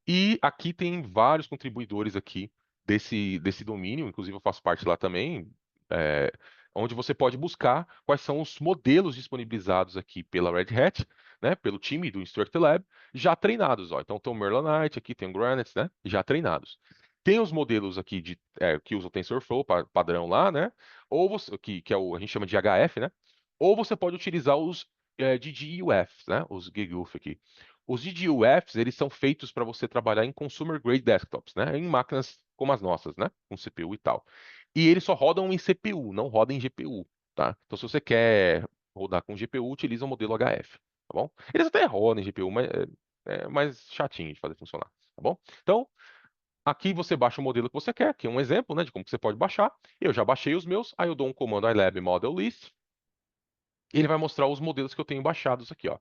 E aqui tem vários contribuidores aqui desse domínio, inclusive eu faço parte lá também, é, onde você pode buscar quais são os modelos disponibilizados aqui pela Red Hat, né, pelo time do InstructLab, já treinados. Ó. Então tem o Merlinite, aqui tem o Granite, né, já treinados. Tem os modelos aqui que usam o TensorFlow padrão lá, né? Ou você, que a gente chama de HF, né? Ou você pode utilizar os DGUFs, né? Os GigUF aqui. Os DGUFs, eles são feitos para você trabalhar em consumer grade desktops, né? Em máquinas como as nossas, né? Com CPU e tal. E eles só rodam em CPU, não rodam em GPU, tá? Então, se você quer rodar com GPU, utiliza o modelo HF, tá bom? Eles até rodam em GPU, mas é mais chatinho de fazer funcionar, tá bom? Então, aqui você baixa o modelo que você quer, que é um exemplo, né, de como que você pode baixar. Eu já baixei os meus, aí eu dou um comando ilab model list, e ele vai mostrar os modelos que eu tenho baixados aqui, ó.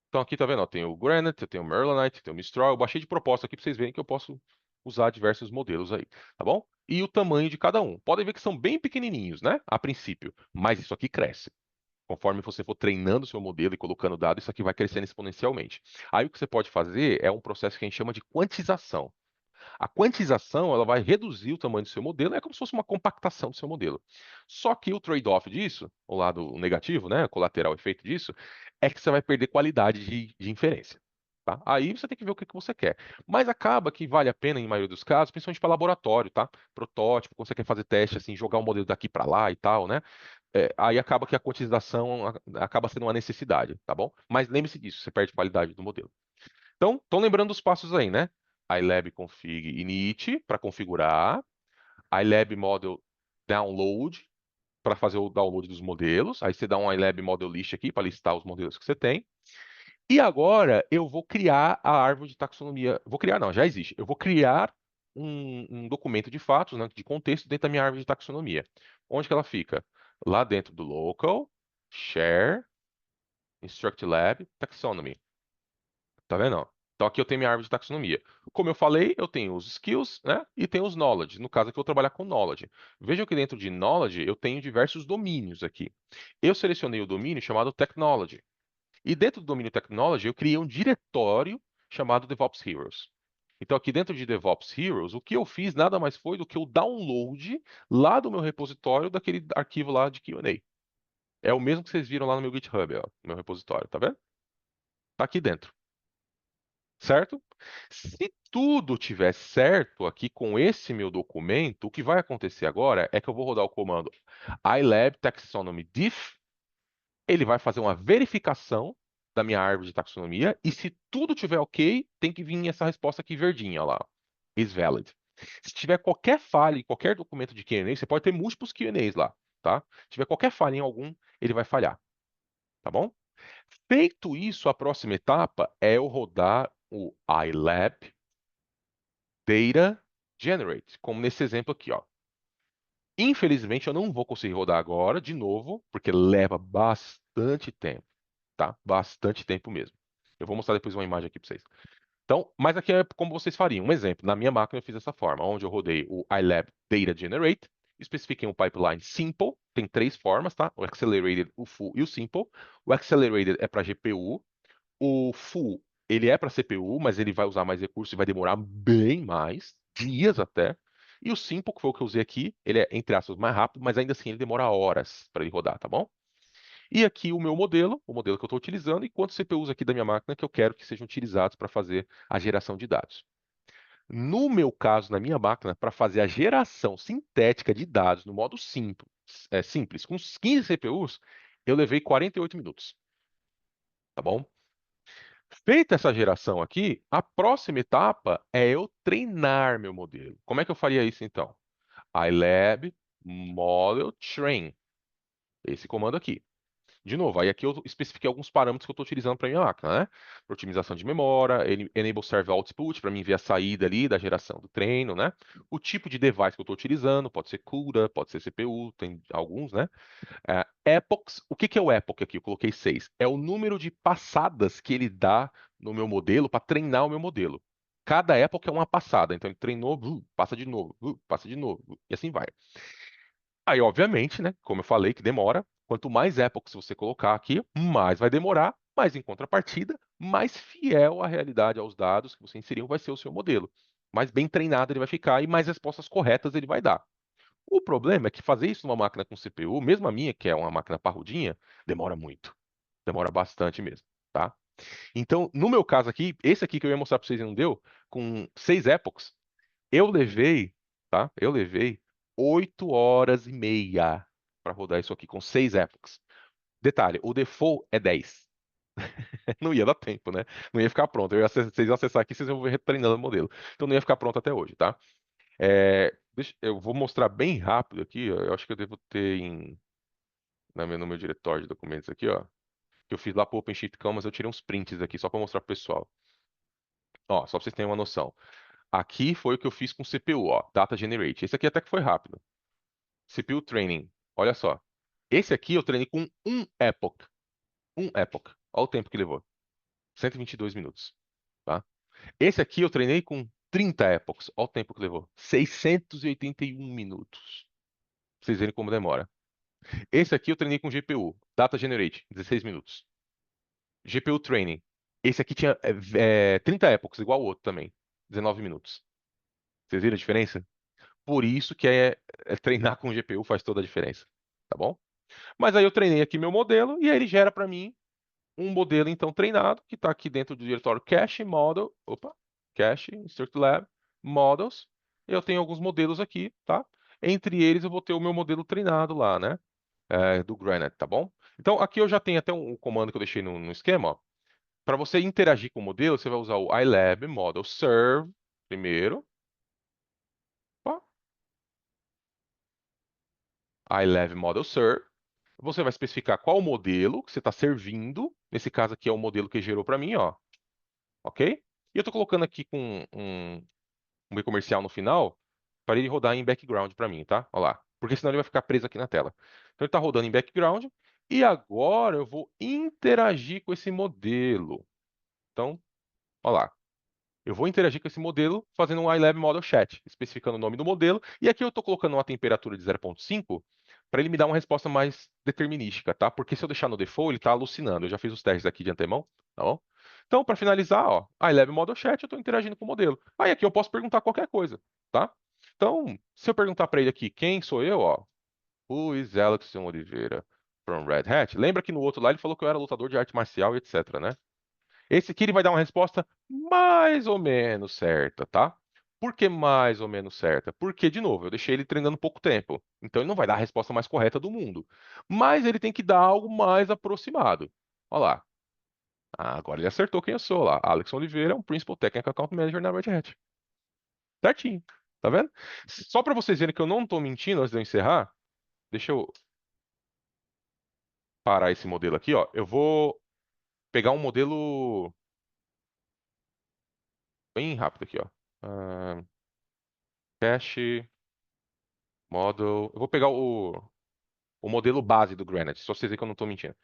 Então aqui tá vendo, ó, tem o Granite, eu tenho o Merlinite, tem o Mistral, eu baixei de propósito aqui para vocês verem que eu posso usar diversos modelos aí, tá bom? E o tamanho de cada um. Podem ver que são bem pequenininhos, né, a princípio, mas isso aqui cresce. Conforme você for treinando o seu modelo e colocando dados, isso aqui vai crescendo exponencialmente. Aí o que você pode fazer é um processo que a gente chama de quantização. A quantização, ela vai reduzir o tamanho do seu modelo, é como se fosse uma compactação do seu modelo. Só que o trade-off disso, o lado negativo, né, o colateral efeito disso, é que você vai perder qualidade de inferência. Tá? Aí você tem que ver o que você quer. Mas acaba que vale a pena, em maioria dos casos, principalmente para laboratório, tá? Protótipo, quando você quer fazer teste, assim, jogar o modelo daqui para lá e tal, né? Aí acaba que a quantização acaba sendo uma necessidade, tá bom? Mas lembre-se disso, você perde qualidade do modelo. Então, estão lembrando dos passos aí, né? iLab config init para configurar, iLab model download para fazer o download dos modelos. Aí você dá um iLab model list aqui para listar os modelos que você tem. E agora eu vou criar a árvore de taxonomia. Vou criar, não, já existe. Eu vou criar um documento de fatos, né, de contexto dentro da minha árvore de taxonomia. Onde que ela fica? Lá dentro do local, share, instruct lab, taxonomy. Tá vendo? Ó? Então aqui eu tenho minha árvore de taxonomia. Como eu falei, eu tenho os skills, né? E tenho os knowledge. No caso aqui eu vou trabalhar com knowledge. Vejam que dentro de knowledge eu tenho diversos domínios aqui. Eu selecionei o domínio chamado technology. E dentro do domínio technology eu criei um diretório chamado DevOps Heroes. Então, aqui dentro de DevOps Heroes, o que eu fiz nada mais foi do que o download lá do meu repositório daquele arquivo lá de Q&A. É o mesmo que vocês viram lá no meu GitHub, ó, no meu repositório, tá vendo? Tá aqui dentro, certo? Se tudo tiver certo aqui com esse meu documento, o que vai acontecer agora é que eu vou rodar o comando ilab taxonomy diff. Ele vai fazer uma verificação da minha árvore de taxonomia e se tudo tiver ok, tem que vir essa resposta aqui verdinha lá, is valid. Se tiver qualquer falha em qualquer documento de Q&A, você pode ter múltiplos Q&As lá, tá? Se tiver qualquer falha em algum, ele vai falhar, tá bom? Feito isso, a próxima etapa é eu rodar o ilab data generate, como nesse exemplo aqui, ó. Infelizmente, eu não vou conseguir rodar agora, de novo, porque leva bastante tempo, tá? Bastante tempo mesmo. Eu vou mostrar depois uma imagem aqui para vocês. Então, mas aqui é como vocês fariam. Um exemplo, na minha máquina eu fiz dessa forma, onde eu rodei o ilab data generate, especifiquei um pipeline simple, tem três formas, tá? O accelerated, o full e o simple. O accelerated é para GPU, o full, ele é para CPU, mas ele vai usar mais recursos e vai demorar bem mais, dias até. E o simple, que foi o que eu usei aqui, ele é, entre aspas, mais rápido, mas ainda assim ele demora horas para ele rodar, tá bom? E aqui o meu modelo, o modelo que eu estou utilizando, e quantos CPUs aqui da minha máquina que eu quero que sejam utilizados para fazer a geração de dados. No meu caso, na minha máquina, para fazer a geração sintética de dados no modo simples, simples, com uns 15 CPUs, eu levei 48 minutos, tá bom? Feita essa geração aqui, a próxima etapa é eu treinar meu modelo. Como é que eu faria isso então? ilab model train, esse comando aqui. De novo, aí aqui eu especifiquei alguns parâmetros que eu estou utilizando para minha máquina, né? Pra otimização de memória, enable server output, para mim ver a saída ali da geração do treino, né? O tipo de device que eu estou utilizando, pode ser CUDA, pode ser CPU, tem alguns, né? Epochs, o que que é o epoch aqui? Eu coloquei 6. É o número de passadas que ele dá no meu modelo para treinar o meu modelo. Cada epoch é uma passada, então ele treinou, passa de novo, passa de novo, e assim vai. Aí, obviamente, né, como eu falei, que demora. Quanto mais epochs você colocar aqui, mais vai demorar, mas em contrapartida, mais fiel à realidade, aos dados que você inseriu, vai ser o seu modelo. Mais bem treinado ele vai ficar e mais respostas corretas ele vai dar. O problema é que fazer isso numa máquina com CPU, mesmo a minha, que é uma máquina parrudinha, demora muito. Demora bastante mesmo, tá? Então, no meu caso aqui, esse aqui que eu ia mostrar para vocês e não deu, com 6 epochs, eu levei, tá? Eu levei 8 horas e meia para rodar isso aqui com 6 epochs. Detalhe, o default é 10. Não ia dar tempo, né? Não ia ficar pronto. Vocês iam acessar aqui, vocês iam ver treinando o modelo. Então não ia ficar pronto até hoje, tá? Eu vou mostrar bem rápido aqui, ó. Eu acho que eu devo ter no meu diretório de documentos aqui, ó. Que eu fiz lá pro OpenShiftCon, mas eu tirei uns prints aqui só para mostrar pro pessoal. Ó, só para vocês terem uma noção. Aqui foi o que eu fiz com CPU, ó, Data Generate. Esse aqui até que foi rápido. CPU Training. Olha só. Esse aqui eu treinei com um epoch. Um epoch. Olha o tempo que levou. 122 minutos. Tá? Esse aqui eu treinei com 30 epochs. Olha o tempo que levou. 681 minutos. Pra vocês verem como demora. Esse aqui eu treinei com GPU. Data Generate. 16 minutos. GPU Training. Esse aqui tinha 30 epochs, igual o outro também. 19 minutos. Vocês viram a diferença? Por isso que treinar com GPU faz toda a diferença. Tá bom? Mas aí eu treinei aqui meu modelo e aí ele gera para mim um modelo então treinado que está aqui dentro do diretório Cache Model, Cache Instruct Lab Models. Eu tenho alguns modelos aqui, tá? Entre eles eu vou ter o meu modelo treinado lá, né? Do Granite, tá bom? Então aqui eu já tenho até um comando que eu deixei no esquema, ó. Para você interagir com o modelo, você vai usar o ilab model serve primeiro, opa, ilab model serve. Você vai especificar qual modelo que você está servindo. Nesse caso aqui é o modelo que gerou para mim, ó. Ok? E eu estou colocando aqui com um comercial no final para ele rodar em background para mim, tá? Olha lá. Porque senão ele vai ficar preso aqui na tela. Então ele está rodando em background. E agora eu vou interagir com esse modelo. Então, olha lá. Eu vou interagir com esse modelo fazendo um iLab Model Chat, especificando o nome do modelo. E aqui eu estou colocando uma temperatura de 0,5 para ele me dar uma resposta mais determinística, tá? Porque se eu deixar no default, ele está alucinando. Eu já fiz os testes aqui de antemão, tá bom? Então, para finalizar, ó, iLab Model Chat, eu estou interagindo com o modelo. Aí aqui eu posso perguntar qualquer coisa, tá? Então, se eu perguntar para ele aqui quem sou eu, ó, who is Alexson Oliveira from Red Hat? Lembra que no outro lá ele falou que eu era lutador de arte marcial e etc, né? Esse aqui ele vai dar uma resposta mais ou menos certa, tá? Por que mais ou menos certa? Porque, de novo, eu deixei ele treinando pouco tempo. Então ele não vai dar a resposta mais correta do mundo. Mas ele tem que dar algo mais aproximado. Olha lá. Ah, agora ele acertou quem eu sou lá. Alex Oliveira é um Principal Technical Account Manager na Red Hat. Certinho. Tá vendo? Só para vocês verem que eu não estou mentindo antes de eu encerrar, deixa eu parar esse modelo aqui, ó. Eu vou pegar um modelo bem rápido aqui, ó. Ah, cache, model. Eu vou pegar o modelo base do Granite, só vocês verem que eu não estou mentindo.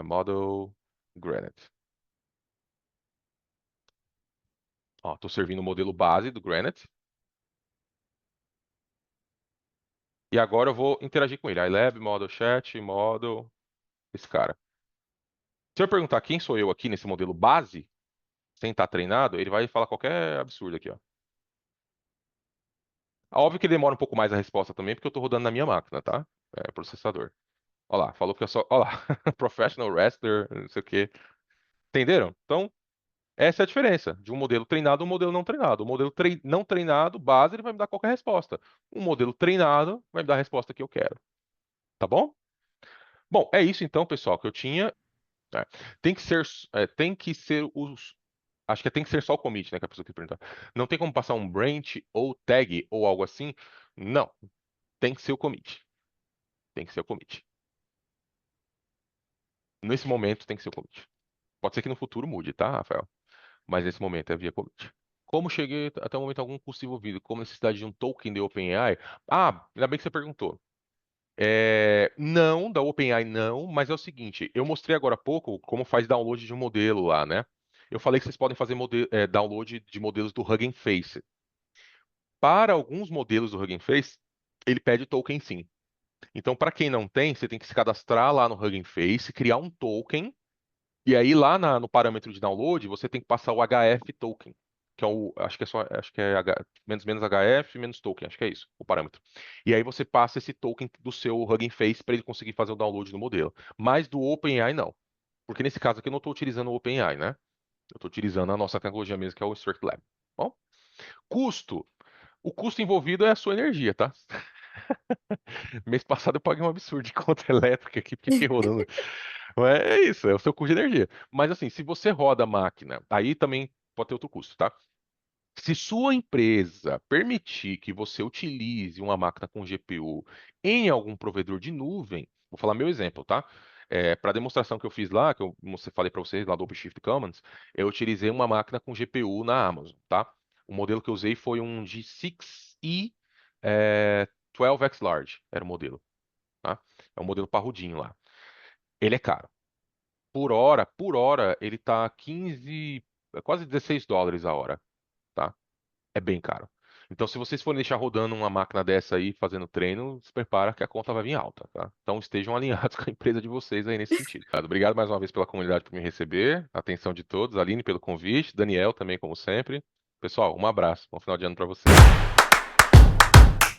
Model Granite. Ó, tô servindo o modelo base do Granite. E agora eu vou interagir com ele. iLab, Model Chat, Model. Esse cara. Se eu perguntar quem sou eu aqui nesse modelo base, sem estar treinado, ele vai falar qualquer absurdo aqui, ó. Óbvio que ele demora um pouco mais a resposta também, porque eu tô rodando na minha máquina, tá? É, processador. Ó lá, falou que eu só. Ó lá, Professional Wrestler, não sei o quê. Entenderam? Então, essa é a diferença de um modelo treinado e um modelo não treinado. O modelo não treinado, base, ele vai me dar qualquer resposta. Um modelo treinado vai me dar a resposta que eu quero. Tá bom? Bom, é isso então, pessoal, que eu tinha. É, tem que ser os. Acho que tem que ser só o commit, né? Que a pessoa quer perguntar. Não tem como passar um branch ou tag ou algo assim? Não. Tem que ser o commit. Tem que ser o commit. Nesse momento tem que ser o commit. Pode ser que no futuro mude, tá, Rafael? Mas nesse momento é via commit. Como cheguei até o momento algum custo envolvido? Como necessidade de um token de OpenAI? Ah, ainda bem que você perguntou. Não, da OpenAI não, mas é o seguinte, eu mostrei agora há pouco como faz download de um modelo lá, né? Eu falei que vocês podem fazer download de modelos do Hugging Face. Para alguns modelos do Hugging Face, ele pede token sim. Então, para quem não tem, você tem que se cadastrar lá no Hugging Face, criar um token, e aí lá no parâmetro de download, você tem que passar o HF token, que é acho que é só, acho que é menos HF, menos token, acho que é isso, o parâmetro. E aí você passa esse token do seu Hugging Face para ele conseguir fazer o download do modelo. Mas do OpenAI não. Porque nesse caso aqui eu não estou utilizando o OpenAI, né? Eu estou utilizando a nossa tecnologia mesmo, que é o Instruct Lab. Bom, custo. O custo envolvido é a sua energia, tá? Mês passado eu paguei um absurdo de conta elétrica aqui, porque fiquei rodando. É isso, é o seu custo de energia. Mas assim, se você roda a máquina, aí também pode ter outro custo, tá? Se sua empresa permitir que você utilize uma máquina com GPU em algum provedor de nuvem, vou falar meu exemplo, tá? Para a demonstração que eu fiz lá, que eu falei para vocês lá do OpenShift Commons, eu utilizei uma máquina com GPU na Amazon, tá? O modelo que eu usei foi um G6E 12X Large, era o modelo, tá? É um modelo parrudinho lá. Ele é caro. Por hora, ele tá 15, quase US$ 16 a hora, tá? É bem caro. Então, se vocês forem deixar rodando uma máquina dessa aí, fazendo treino, se prepara que a conta vai vir alta, tá? Então, estejam alinhados com a empresa de vocês aí nesse sentido. Tá? Obrigado mais uma vez pela comunidade por me receber, atenção de todos, Aline pelo convite, Daniel também, como sempre. Pessoal, um abraço, bom final de ano para vocês.